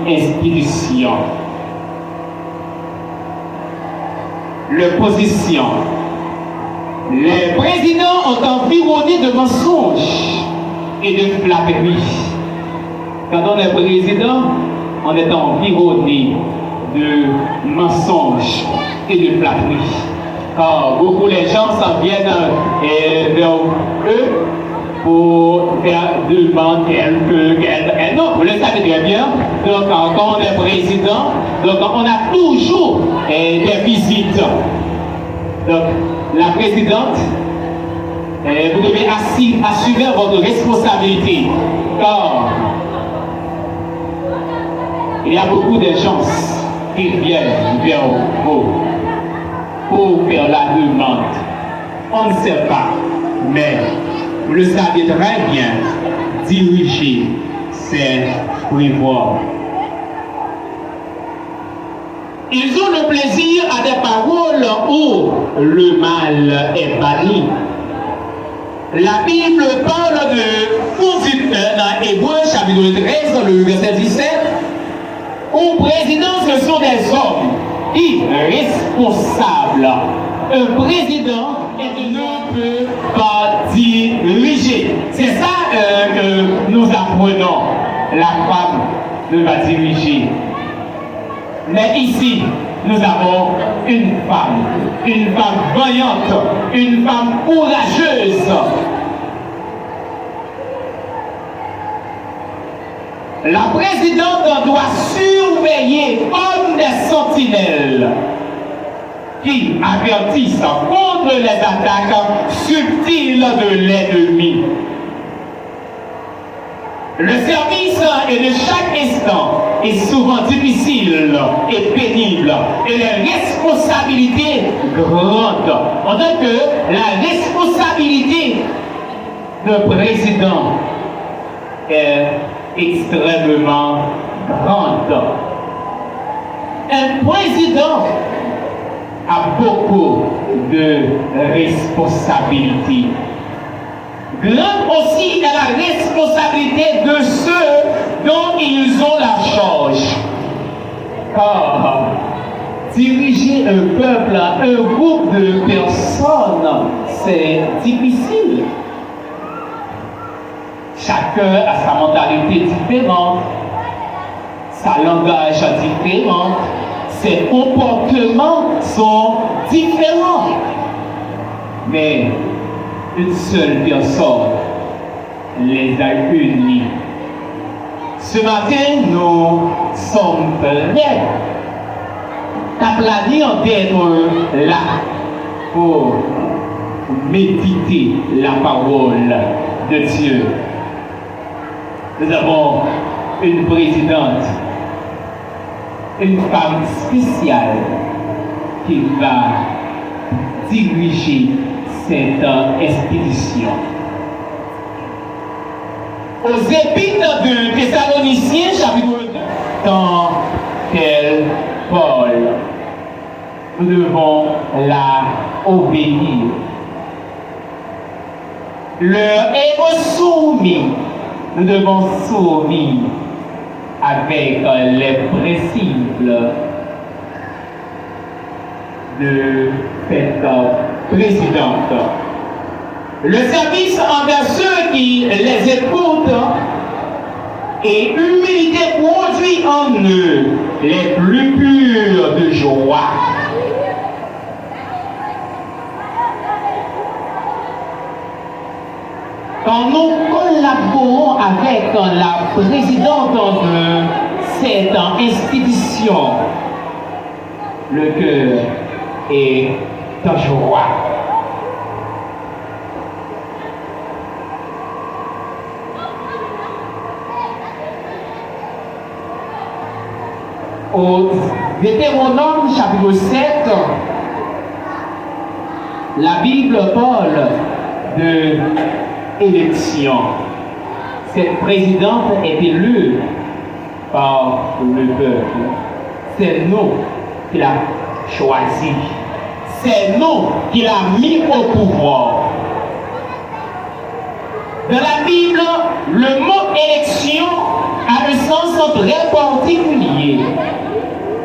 institution. L'opposition. Les présidents ont environné de mensonges et de flatteries. Quand on est président, on est environné de mensonges et de flatteries. Car beaucoup les gens s'en viennent vers eux pour faire demander quelque. Non, vous le savez très bien. Donc, quand on est président, donc on a toujours des visites. Donc, la présidente, vous devez assumer votre responsabilité. Car il y a beaucoup de gens qui viennent vers vous pour faire la demande. On ne sait pas, mais vous le savez très bien, diriger, c'est prévoir. Ils ont le plaisir à des paroles où le mal est banni. La Bible parle de conduite dans Hébreux chapitre 13, le verset 17. Au président, ce sont des hommes irresponsables. Un président ne peut pas diriger. C'est ça que nous apprenons. La femme ne va diriger. Mais ici, nous avons une femme vaillante, une femme courageuse. La présidente doit surveiller comme des sentinelles qui avertissent contre les attaques subtiles de l'ennemi. Le service est de chaque instant est souvent difficile et pénible et les responsabilités grandes. On dit que la responsabilité de président est extrêmement grande. Un président a beaucoup de responsabilités. Grande aussi est la responsabilité de ceux dont ils ont la charge. Car diriger un peuple, un groupe de personnes, c'est difficile. Chacun a sa mentalité différente, sa langage différent, ses comportements sont différents. Mais une seule personne les a unis. Ce matin, nous sommes prêts à planir d'être là pour méditer la parole de Dieu. Nous avons une présidente, une femme spéciale qui va diriger cette expédition. Aux épîtres de Thessaloniciens, chapitre 2, dans tel Paul, nous devons la obéir. Leur être soumis, nous devons soumis avec les principes de cette présidente. Le service envers ceux qui les écoutent et l'humilité produit en eux les plus pures de joie. Quand nous collaborons avec la présidente de cette institution, le cœur est en joie. Au Deutéronome chapitre 7, la Bible parle de élection. Cette présidente est élue par le peuple. C'est nous qui l'a choisi. C'est nous qui l'a mis au pouvoir. Dans la Bible, le mot élection a un sens très particulier.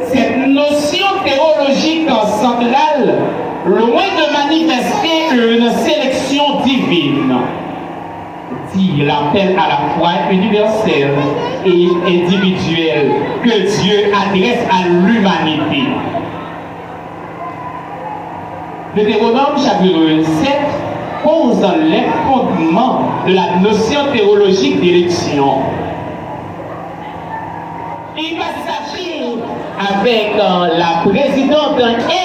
Cette notion théologique centrale, loin de manifester une sélection divine, dit l'appel à la foi universel et individuel que Dieu adresse à l'humanité. Deutéronome chapitre 7 pose les fondements de la notion théologique d'élection. Il va s'agir avec la présidente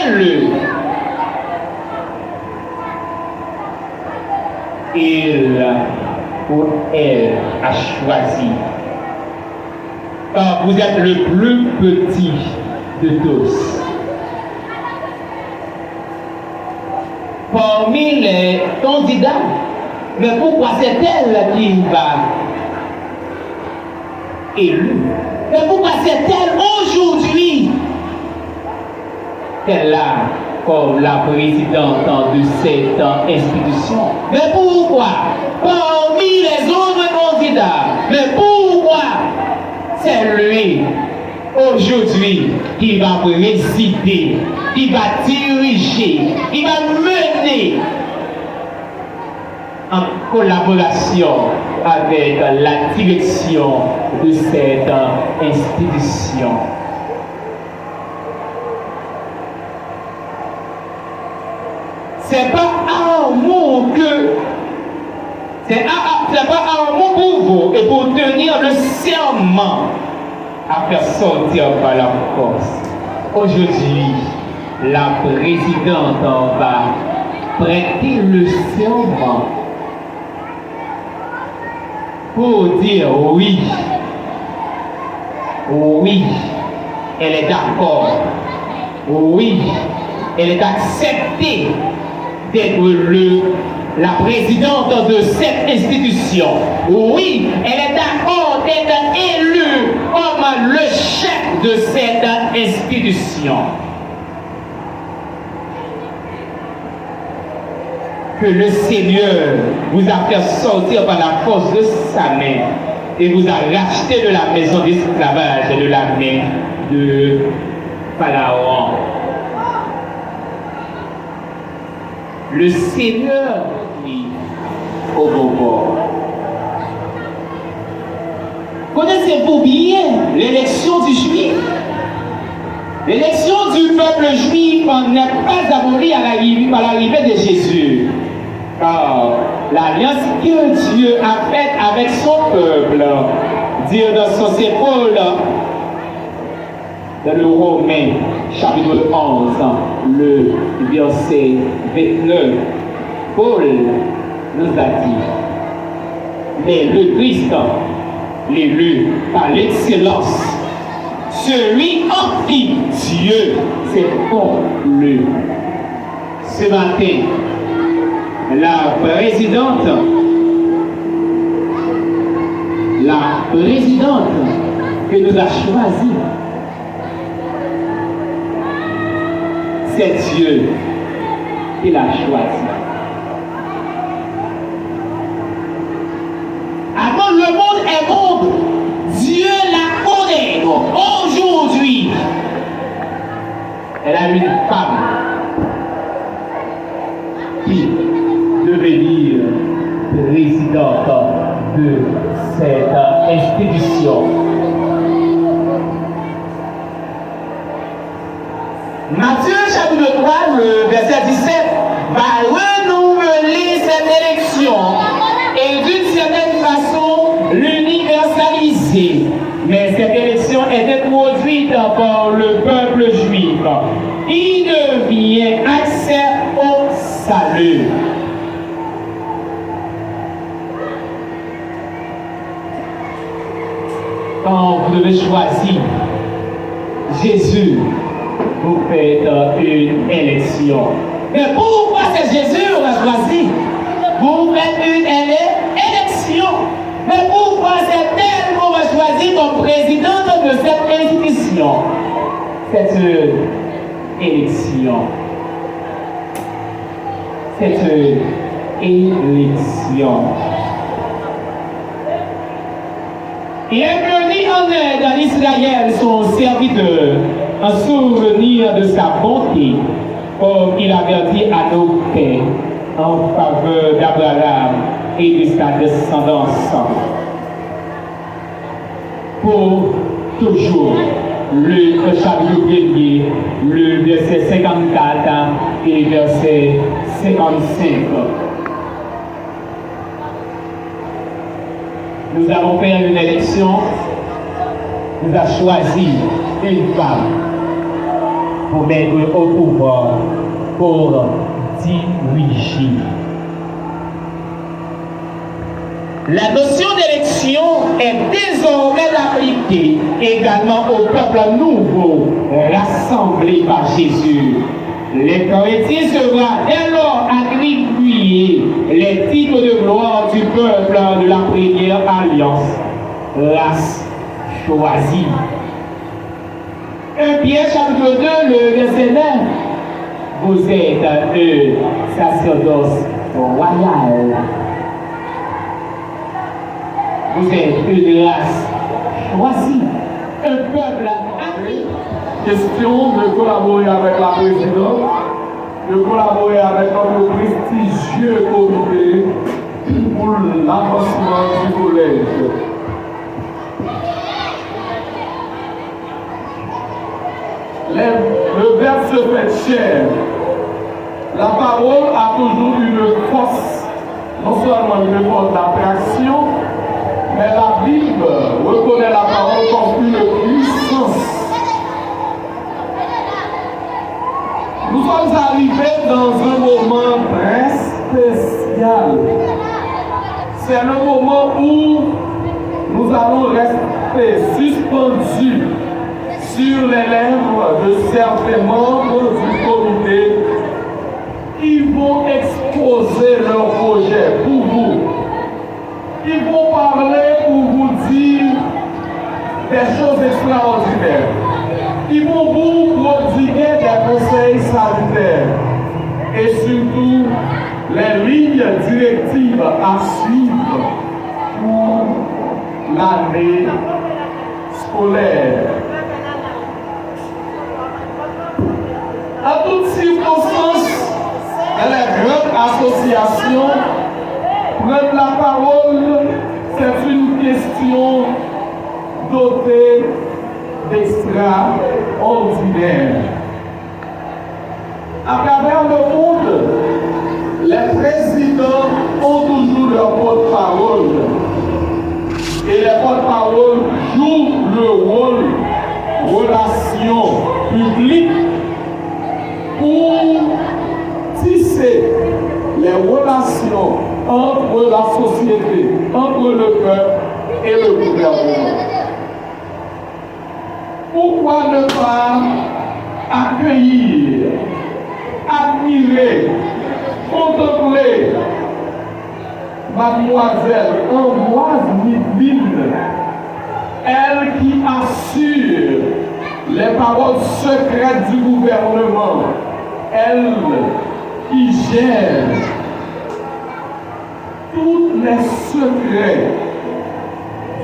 élue. Il ou elle a choisi. Car vous êtes le plus petit de tous. Parmi les candidats, mais pourquoi c'est elle qui va élue? Mais pourquoi c'est elle aujourd'hui qu'elle a comme la présidente de cette institution? Mais pourquoi? Parmi les autres candidats, mais pourquoi c'est lui aujourd'hui qui va présider, qui va diriger, qui va mener en collaboration avec la direction de cette institution? C'est pas amour que c'est pas amour pour vous et pour tenir le serment à faire sortir par la force. Aujourd'hui, la présidente va prêter le serment pour dire oui. Oui, elle est d'accord. Oui, elle est acceptée d'être la présidente de cette institution. Oui, elle est d'accord d'être élue comme le chef de cette institution. Que le Seigneur vous a fait sortir par la force de sa main et vous a racheté de la maison d'esclavage et de la main de Pharaon. Le Seigneur dit au bon. Connaissez-vous bien l'élection du Juif? L'élection du peuple juif n'est pas abolie par l'arrivée de Jésus. Car l'alliance que Dieu a faite avec son peuple, dit dans son épaule, dans le Romains, chapitre 11, le verset 29, Paul nous a dit, mais le Christ, l'élu par l'excellence, celui en qui Dieu s'est comblé. Ce matin, la présidente que nous a choisie, c'est Dieu qui l'a choisi. Avant le monde est monde, Dieu la connaît. Aujourd'hui, elle a une femme qui devenir présidente de cette institution. Matthieu chapitre 3, le verset 17, va renouveler cette élection et d'une certaine façon l'universaliser. Mais cette élection est introduite par le peuple juif qui devient accès au salut. Quand vous devez choisir Jésus, vous faites une élection. Mais pourquoi c'est Jésus qu'on a choisi? Vous faites une élection. Mais pourquoi c'est elle qu'on va choisir comme présidente de cette institution? Cette élection. Cette élection. Il est venu en aide à Israël, son serviteur, en souvenir de sa bonté, comme il avait dit à nos pères, en faveur d'Abraham et de sa descendance. Pour toujours, le chapitre 1er, le verset 54 et le verset 55. Nous avons fait une élection, nous avons choisi une femme pour mettre au pouvoir, pour diriger. La notion d'élection est désormais appliquée également au peuple nouveau, rassemblé par Jésus. Les chrétiens seront dès lors attribués les titres de gloire du peuple de la première alliance, race choisie. 1 Pierre chapitre 2, le verset 9. Vous êtes un sacerdoce royal. Vous êtes une race choisie, un peuple acquis. Question de collaborer avec la présidente, de collaborer avec notre prestigieux comité pour l'avancement du collège. Le verbe se fait chair. La parole a toujours une force, non seulement une force d'attraction, mais la Bible reconnaît la parole comme une puissance. Nous sommes arrivés dans un moment très spécial. C'est le moment où nous allons rester suspendus sur les lèvres de certains membres du comité qui vont exposer leur projet pour vous. Ils vont parler pour vous dire des choses extraordinaires. Ils vont vous prodiguer des conseils salutaires et surtout les lignes directives à suivre pour l'année scolaire. À toutes circonstances, dans les grandes associations, prendre la parole, c'est une question dotée d'extraordinaire. À travers le monde, Les présidents ont toujours leur porte-parole. Et les porte-paroles jouent le rôle relation publique pour tisser les relations entre la société, entre le peuple et le gouvernement. Pourquoi ne pas accueillir, admirer, contempler Mademoiselle Ambroise Midline, elle qui assure les paroles secrètes du gouvernement, elle qui gère tous les secrets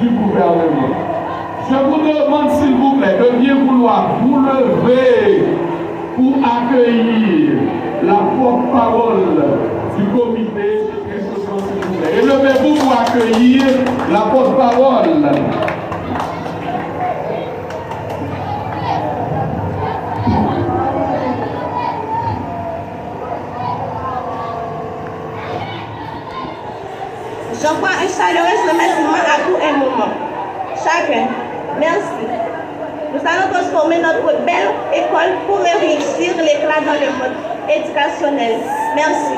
du gouvernement. Je vous demande s'il vous plaît de bien vouloir vous lever pour accueillir la porte-parole du comité. Et levez-vous pour accueillir la porte-parole. J'envoie un chaleureux remerciement à tout un moment. Chacun, merci. Nous allons transformer notre belle école pour réussir l'éclat dans le monde éducationnel. Merci.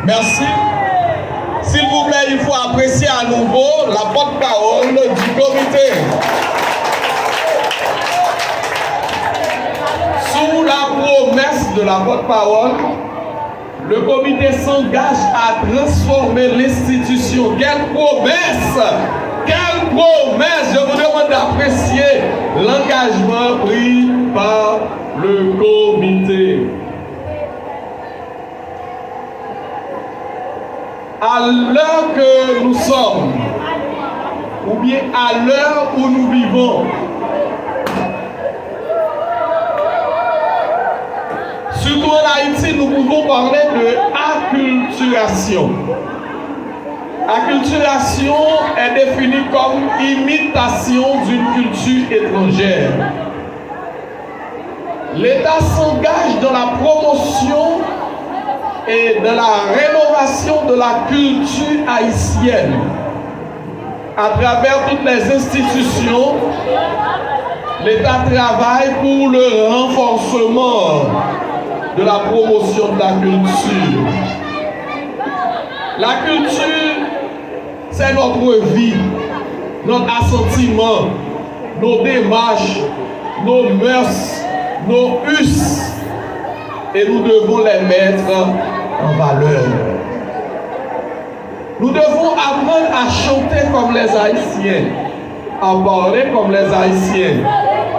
Merci. S'il vous plaît, il faut apprécier à nouveau la porte-parole du comité. Sous la promesse de la porte-parole, le comité s'engage à transformer l'institution. Quelle promesse! Quelle promesse! Je vous demande d'apprécier l'engagement pris par le comité. À l'heure que nous sommes, ou bien à l'heure où nous vivons, surtout en Haïti, nous pouvons parler de acculturation. Acculturation est définie comme imitation d'une culture étrangère. L'État s'engage dans la promotion et dans la rénovation de la culture haïtienne à travers toutes les institutions. L'État travaille pour le renforcement de la promotion de la culture. La culture, c'est notre vie, notre assentiment, nos démarches, nos mœurs, nos us, et nous devons les mettre en valeur. Nous devons apprendre à chanter comme les Haïtiens, à parler comme les Haïtiens,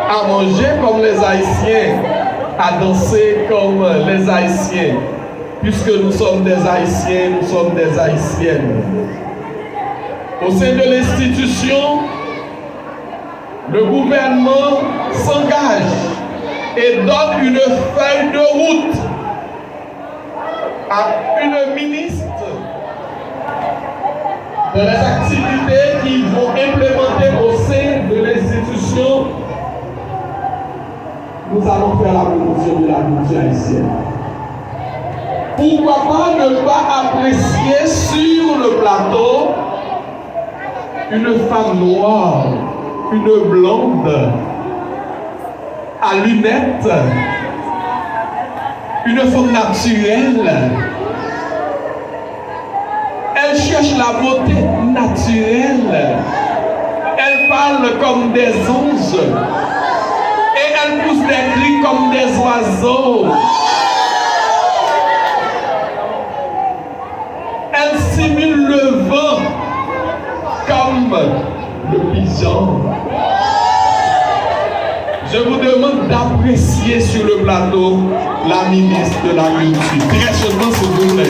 à manger comme les Haïtiens, à danser comme les Haïtiens. Puisque nous sommes des Haïtiens, nous sommes des Haïtiennes. Au sein de l'institution, le gouvernement s'engage et donne une feuille de route à une ministre de les activités qu'ils vont implémenter au sein de l'institution. Nous allons faire la promotion de la culture haïtienne. Pourquoi pas ne pas apprécier sur le plateau une femme noire, une blonde, à lunettes, une femme naturelle. Elle cherche la beauté naturelle. Elle parle comme des anges. Et elle pousse des cris comme des oiseaux. Elle simule le vent comme le pigeon. Je vous demande d'apprécier sur le plateau la ministre de la Culture. Très chaudement, s'il vous plaît.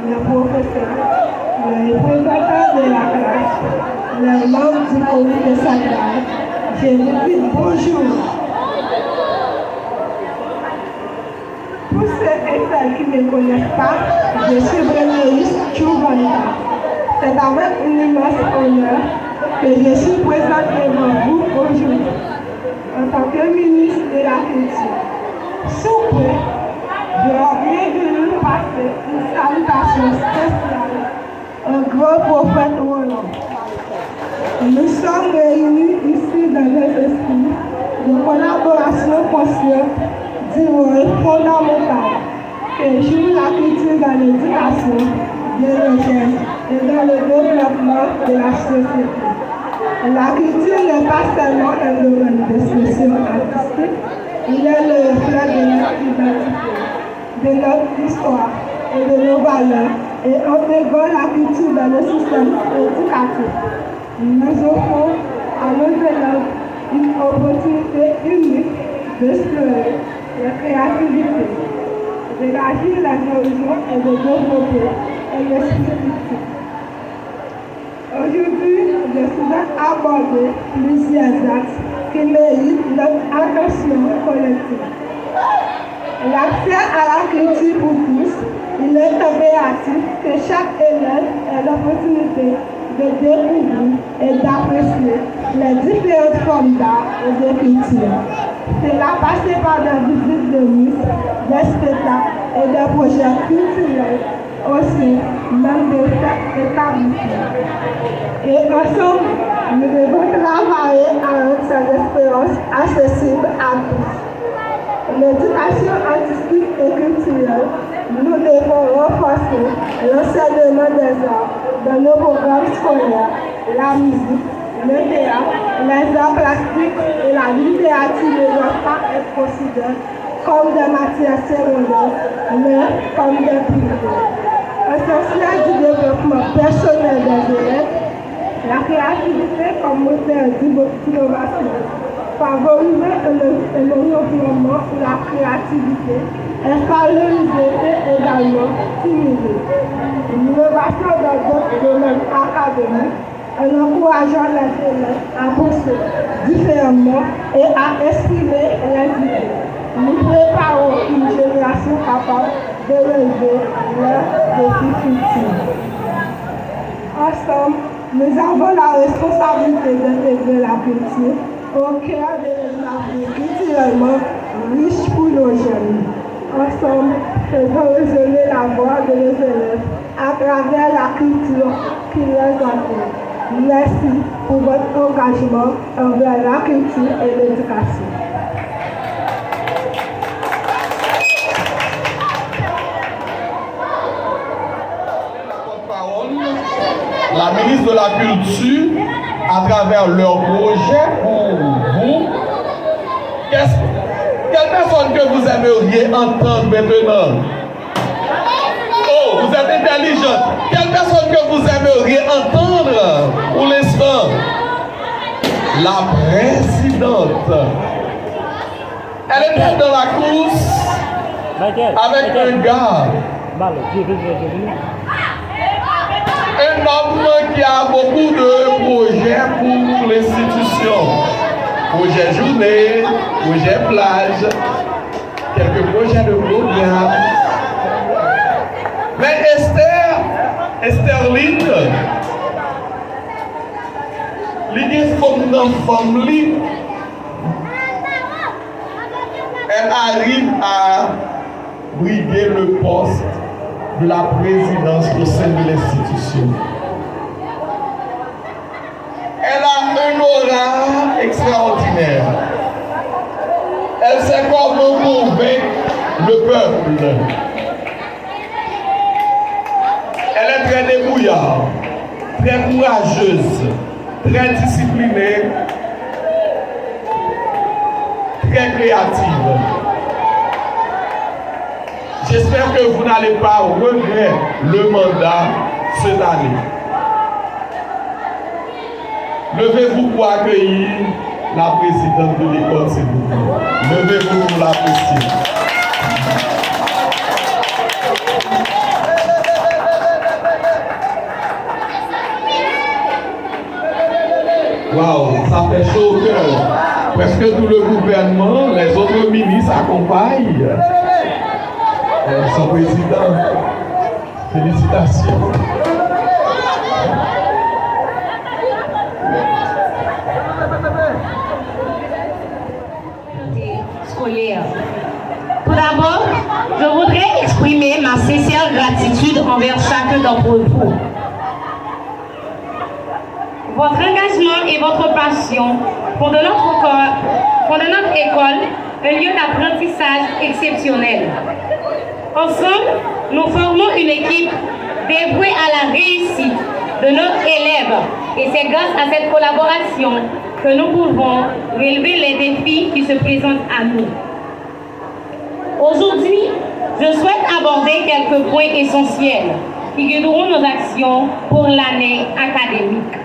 les professeurs, les représentants de la classe, les membres du comité central, je vous dis bonjour. Pour ceux et celles qui ne me connaissent pas, je suis Brenéus Chouvanta. C'est avec un immense honneur que je suis présente devant vous aujourd'hui en tant que ministre de la Culture. Sous peu, je viens de nous passer une salutation spéciale au grand prophète Roland. Nous sommes réunis ici dans un esprit de collaboration consciente du rôle fondamental que joue la culture dans l'éducation de nos jeunes et dans le développement de la société. La culture n'est pas seulement un domaine d'expression artistique, il est le reflet de notre identité, de notre histoire et de nos valeurs, et intégrant la culture dans le système éducatif. Nous offrons à nos élèves une opportunité unique d'explorer la créativité, d'élargir les horizons et de développer un esprit critique. Aujourd'hui, je souhaite aborder plusieurs axes qui méritent notre attention collective. L'accès à la culture pour tous, il est impératif que chaque élève ait l'opportunité de découvrir et d'apprécier les différentes formes d'art et de culture. Cela passe par des visites de musées, des spectacles et des projets culturels aussi, même de cet établissement. Et ensemble, nous devons travailler à rendre cette expérience accessible à tous. L'éducation artistique et culturelle, nous devons renforcer l'enseignement des arts dans nos programmes scolaires, la musique, le théâtre, les arts plastiques et la littérature ne doivent pas être considérées comme des matières secondaires, mais comme des priorités. Essentiel du développement personnel des élèves, la créativité comme moteur d'innovation. Favoriser un environnement où la créativité est valorisée et également stimulée. L'innovation dans d'autres domaines académiques en encourageant les élèves à penser différemment et à exprimer les idées. Nous préparons une génération capable de relever leurs défis futurs. Ensemble, nous avons la responsabilité d'intégrer la culture au cœur de l'avenir culturellement riche pour nos jeunes. Ensemble, faisons résonner la voix de nos élèves à travers la culture qui les entoure. Merci pour votre engagement envers la culture et l'éducation. La ministre de la Culture, à travers leur projet pour vous, quelle personne que vous aimeriez entendre maintenant? Oh, vous êtes intelligente. Quelle personne que vous aimeriez entendre pour l'instant? La présidente. Elle était dans la course avec un gars. Un homme qui a beaucoup de projets pour l'institution. Projet journée, projet plage, quelques projets de programme. Mais Esther Lynn, l'idée femme libre, elle arrive à briguer le poste de la présidence au sein de l'institution. Elle a un aura extraordinaire. Elle sait comment convaincre le peuple. Elle est très débrouillarde, très courageuse, très disciplinée, très créative. J'espère que vous n'allez pas regretter le mandat cette année. Levez-vous pour accueillir la présidente de l'école, s'il vous plaît. Levez-vous pour l'apprécier. Waouh, ça fait chaud au cœur. Presque tout le gouvernement, les autres ministres accompagnent son président. Félicitations. Scolaire. Tout d'abord, je voudrais exprimer ma sincère gratitude envers chacun d'entre vous. Votre engagement et votre passion font de notre école un lieu d'apprentissage exceptionnel. Ensemble, nous formons une équipe dévouée à la réussite de nos élèves et c'est grâce à cette collaboration que nous pouvons relever les défis qui se présentent à nous. Aujourd'hui, je souhaite aborder quelques points essentiels qui guideront nos actions pour l'année académique.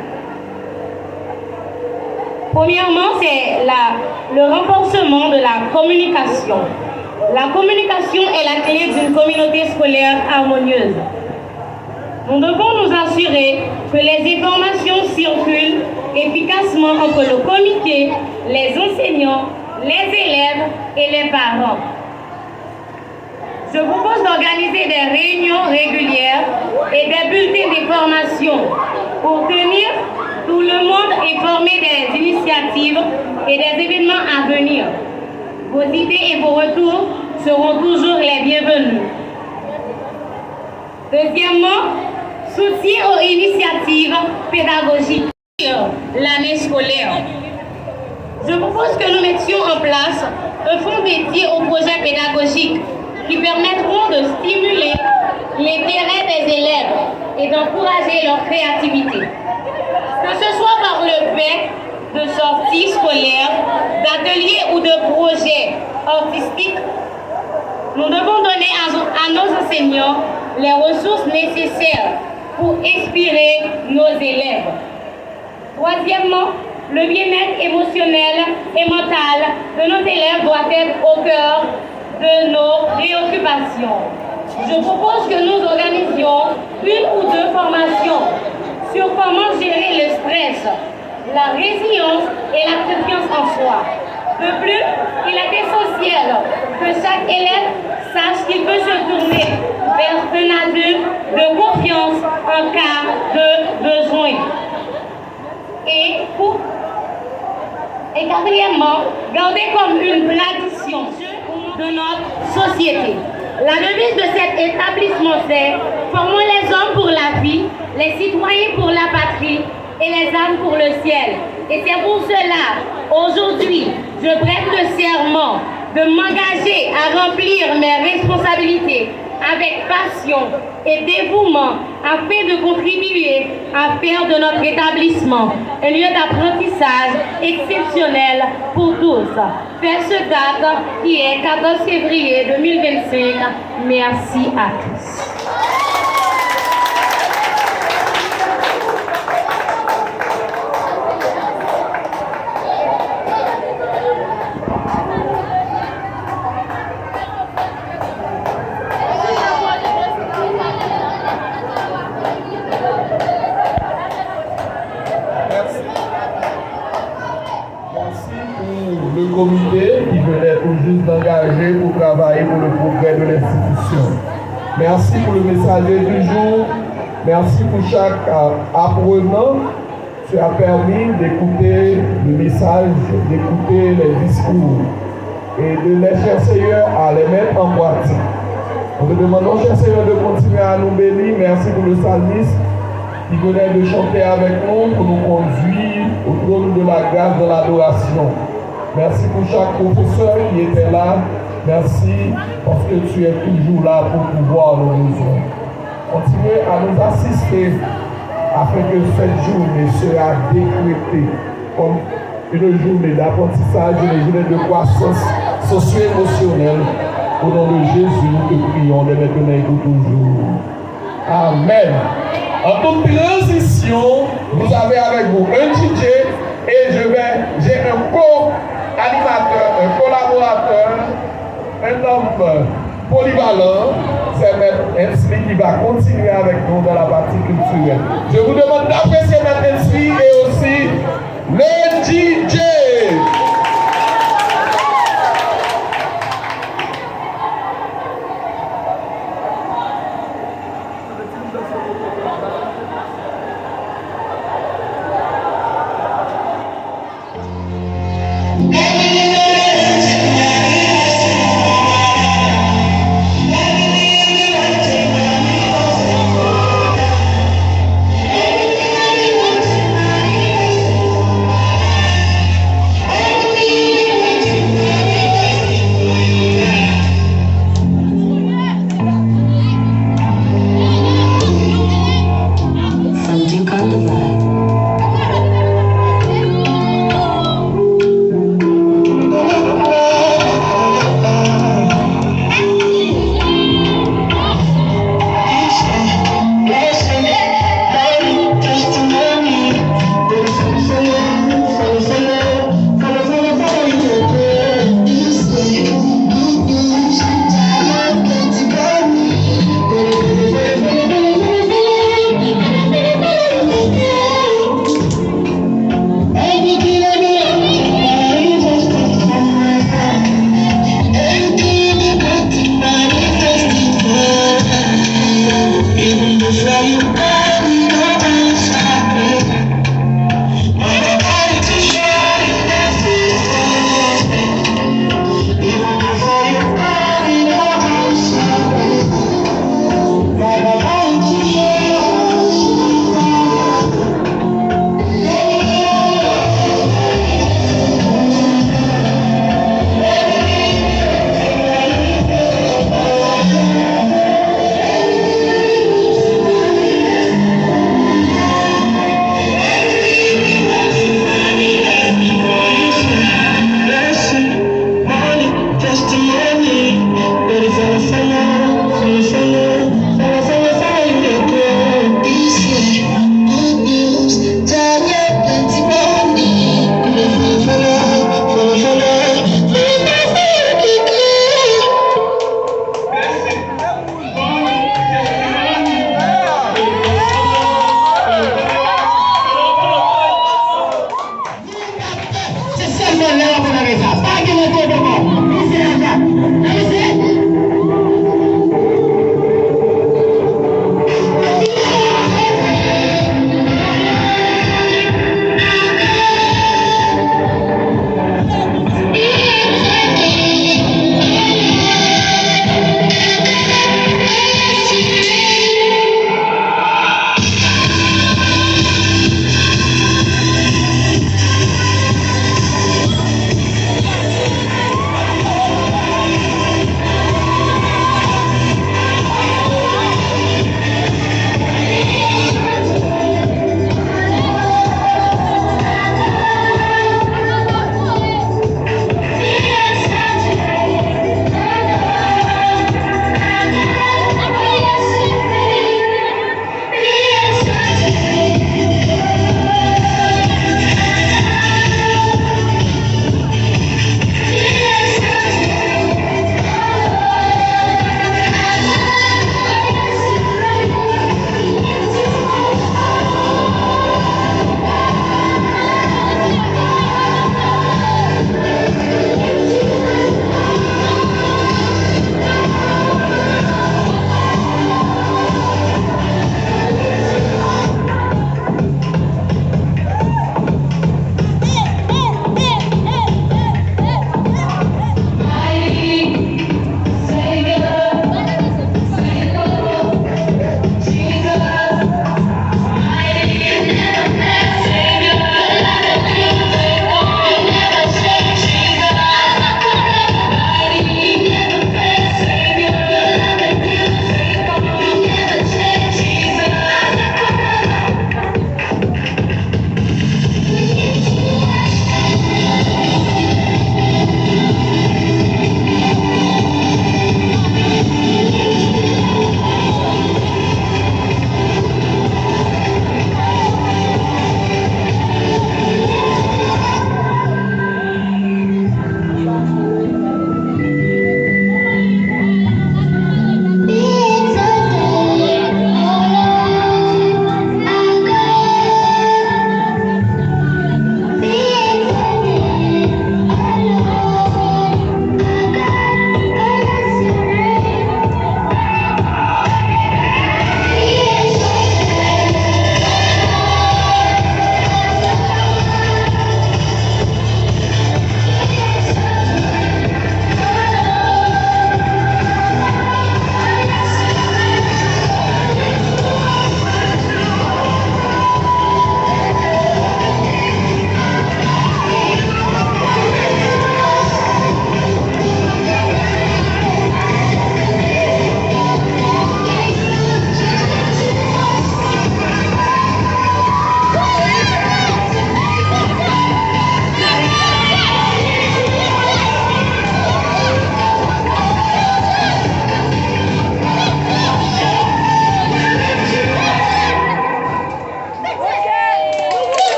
Premièrement, c'est le renforcement de la communication. La communication est la clé d'une communauté scolaire harmonieuse. Nous devons nous assurer que les informations circulent efficacement entre le comité, les enseignants, les élèves et les parents. Je propose d'organiser des réunions régulières et des bulletins d'information pour tenir tout le monde informé des initiatives et des événements à venir. Vos idées et vos retours seront toujours les bienvenus. Deuxièmement, soutien aux initiatives pédagogiques l'année scolaire. Je propose que nous mettions en place un fonds dédié aux projets pédagogiques qui permettront de stimuler l'intérêt des élèves et d'encourager leur créativité. Que ce soit par le fait de sorties scolaires, d'ateliers ou de projets artistiques, nous devons donner à nos enseignants les ressources nécessaires pour inspirer nos élèves. Troisièmement, le bien-être émotionnel et mental de nos élèves doit être au cœur de nos préoccupations. Je propose que nous organisions une ou deux formations sur comment gérer le stress, la résilience et la confiance en soi. De plus, il est essentiel que chaque élève sache qu'il peut se tourner vers un adulte de confiance en cas de besoin. Et quatrièmement, garder comme une tradition de notre société. La devise de cet établissement, c'est « Formons les hommes pour la vie, les citoyens pour la patrie et les âmes pour le ciel ». Et c'est pour cela, aujourd'hui, je prête le serment de m'engager à remplir mes responsabilités avec passion et dévouement afin de contribuer à faire de notre établissement un lieu d'apprentissage exceptionnel pour tous. Faire ce date qui est 14 février 2025. Merci à tous. Comité qui venait tout juste d'engager pour travailler pour le progrès de l'institution. Merci pour le messager du jour. Merci pour chaque apprenant. Tu as permis d'écouter le message, d'écouter les discours et de les cher Seigneur à les mettre en pratique. Nous te demandons, cher Seigneur, de continuer à nous bénir. Merci pour le psalmiste qui venait de chanter avec nous pour nous conduire au trône de la grâce de l'adoration. Merci pour chaque professeur qui était là. Merci parce que tu es toujours là pour pouvoir nos besoins. Continuez à nous assister afin que cette journée sera décrétée comme une journée d'apprentissage, une journée de croissance socio-émotionnelle. Au nom de Jésus, nous te prions de maintenant et de toujours. Amen. En toute transition, vous avez avec vous un DJ et j'ai un co-animateur, un collaborateur, un homme polyvalent, c'est Maître Hensley qui va continuer avec nous dans la partie culturelle. Je vous demande d'apprécier Maître Hensley et aussi Le DJ.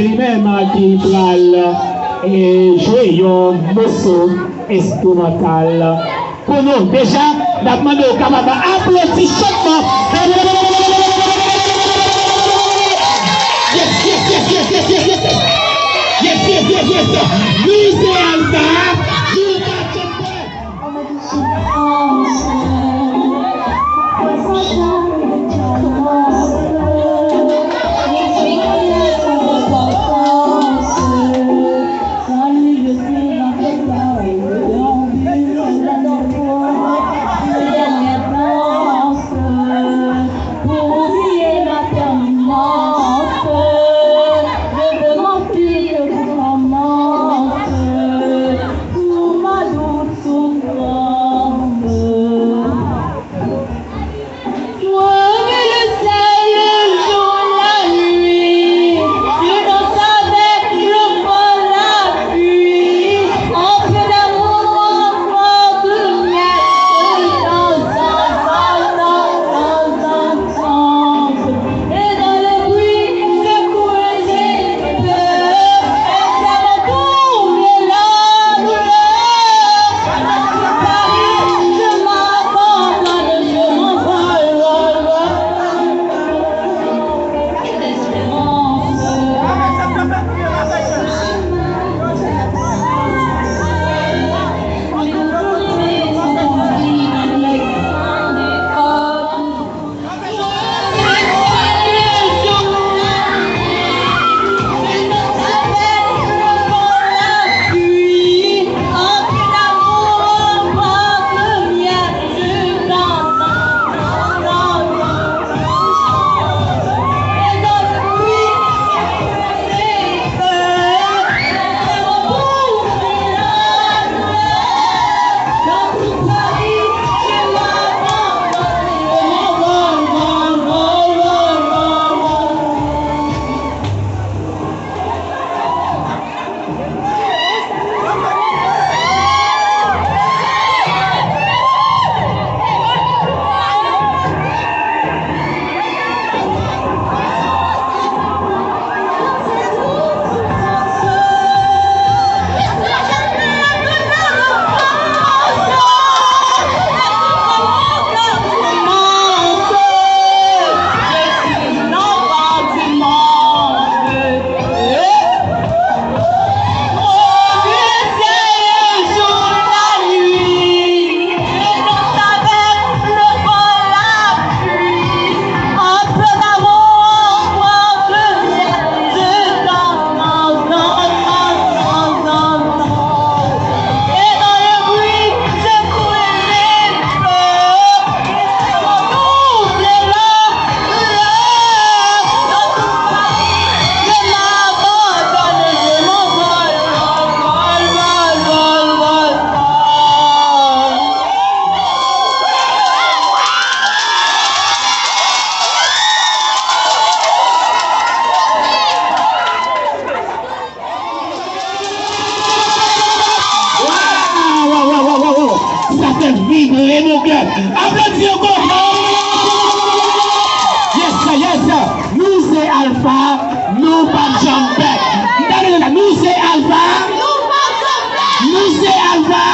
lui-même qui va jouer un morceau instrumental. Pour nous, déjà, la demande au camarade applaudit chaudement. Yes, yes, yes, yes, yes, yes, yes. Yes, yes, yes, yes. Nous, c'est Alpha. vibrer mon cœur. Applaudis encore. Yes, yes. Nous c'est Alpha, nous pas Jumpback. Nous c'est Alpha. Nous c'est Alpha.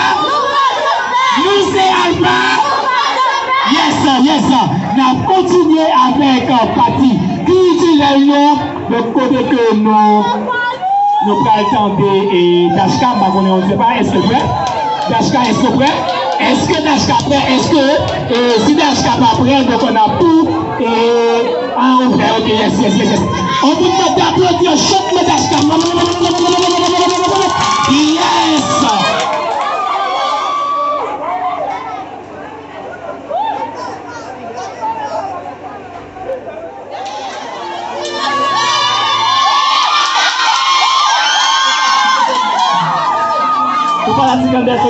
Nous c'est Alpha. Yes, yes. Nous continuons avec partie culturelle de côté que nous pouvons attendre et Dashka, on ne sait pas, est-ce que prêt? Dashka, est-ce que prêt? Est-ce que Dashka prêt? Est-ce que si Dashka pas prêt, donc on a tout et on fait, ok, yes, yes, yes, yes. On vous demande d'applaudir, chante le Dashka. Yes! Para si candidato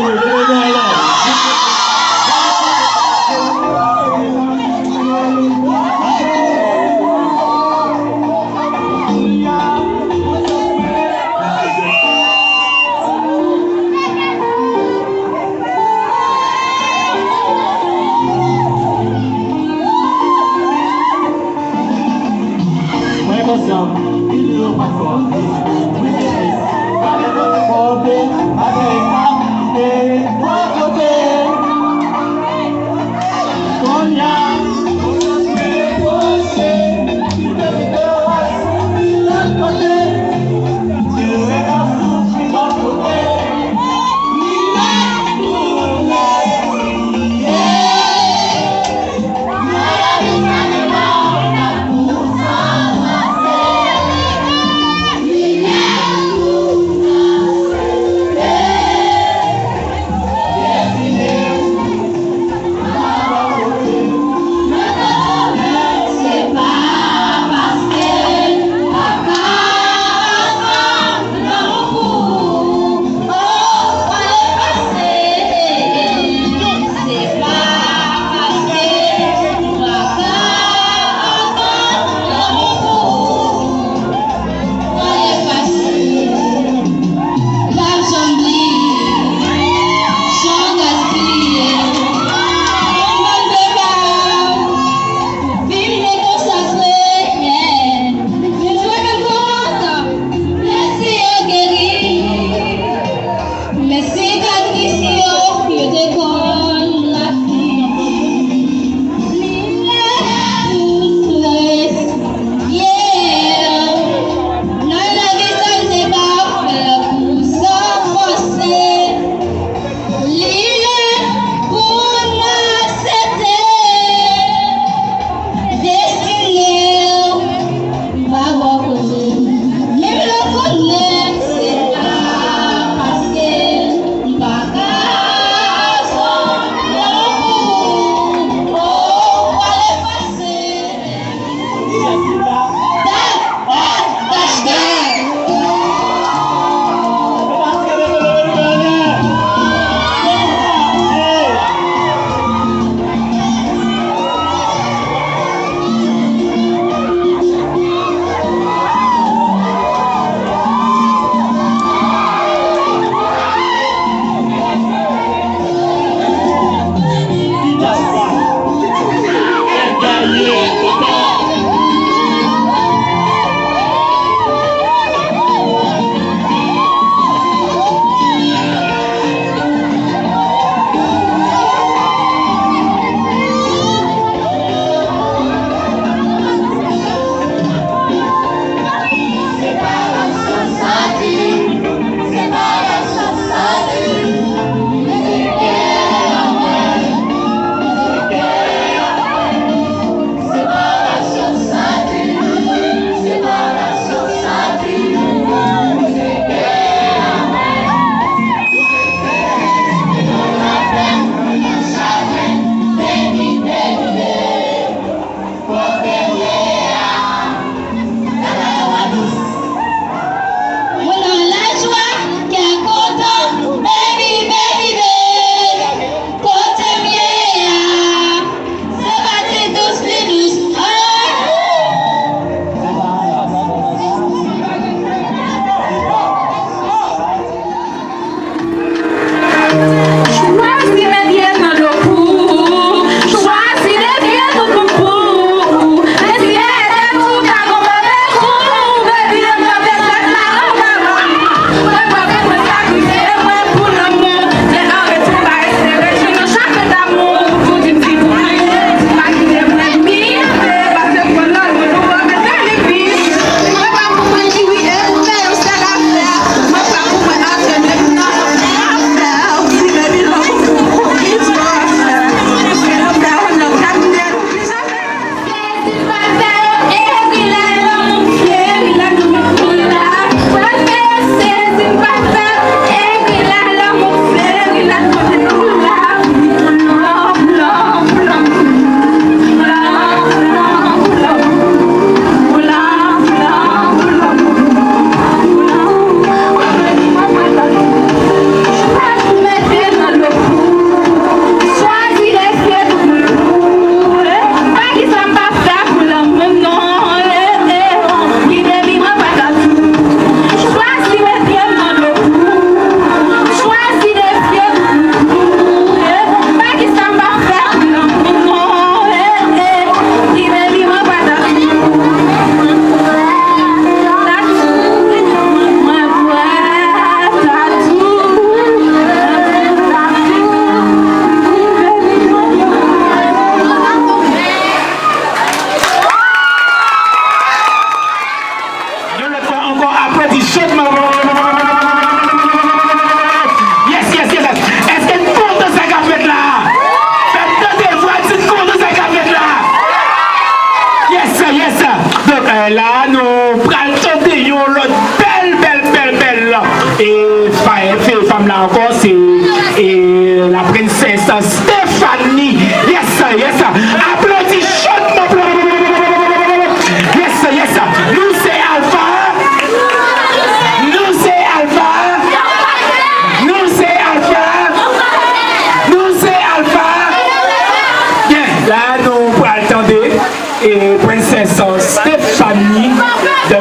princesse Stéphanie. Yes, yes. Applaudis chaudement. Yes, yes. Nous c'est Alpha. Nous c'est Alpha. Nous c'est Alpha. Nous c'est Alpha. Bien, là nous attendons et princesse Stéphanie de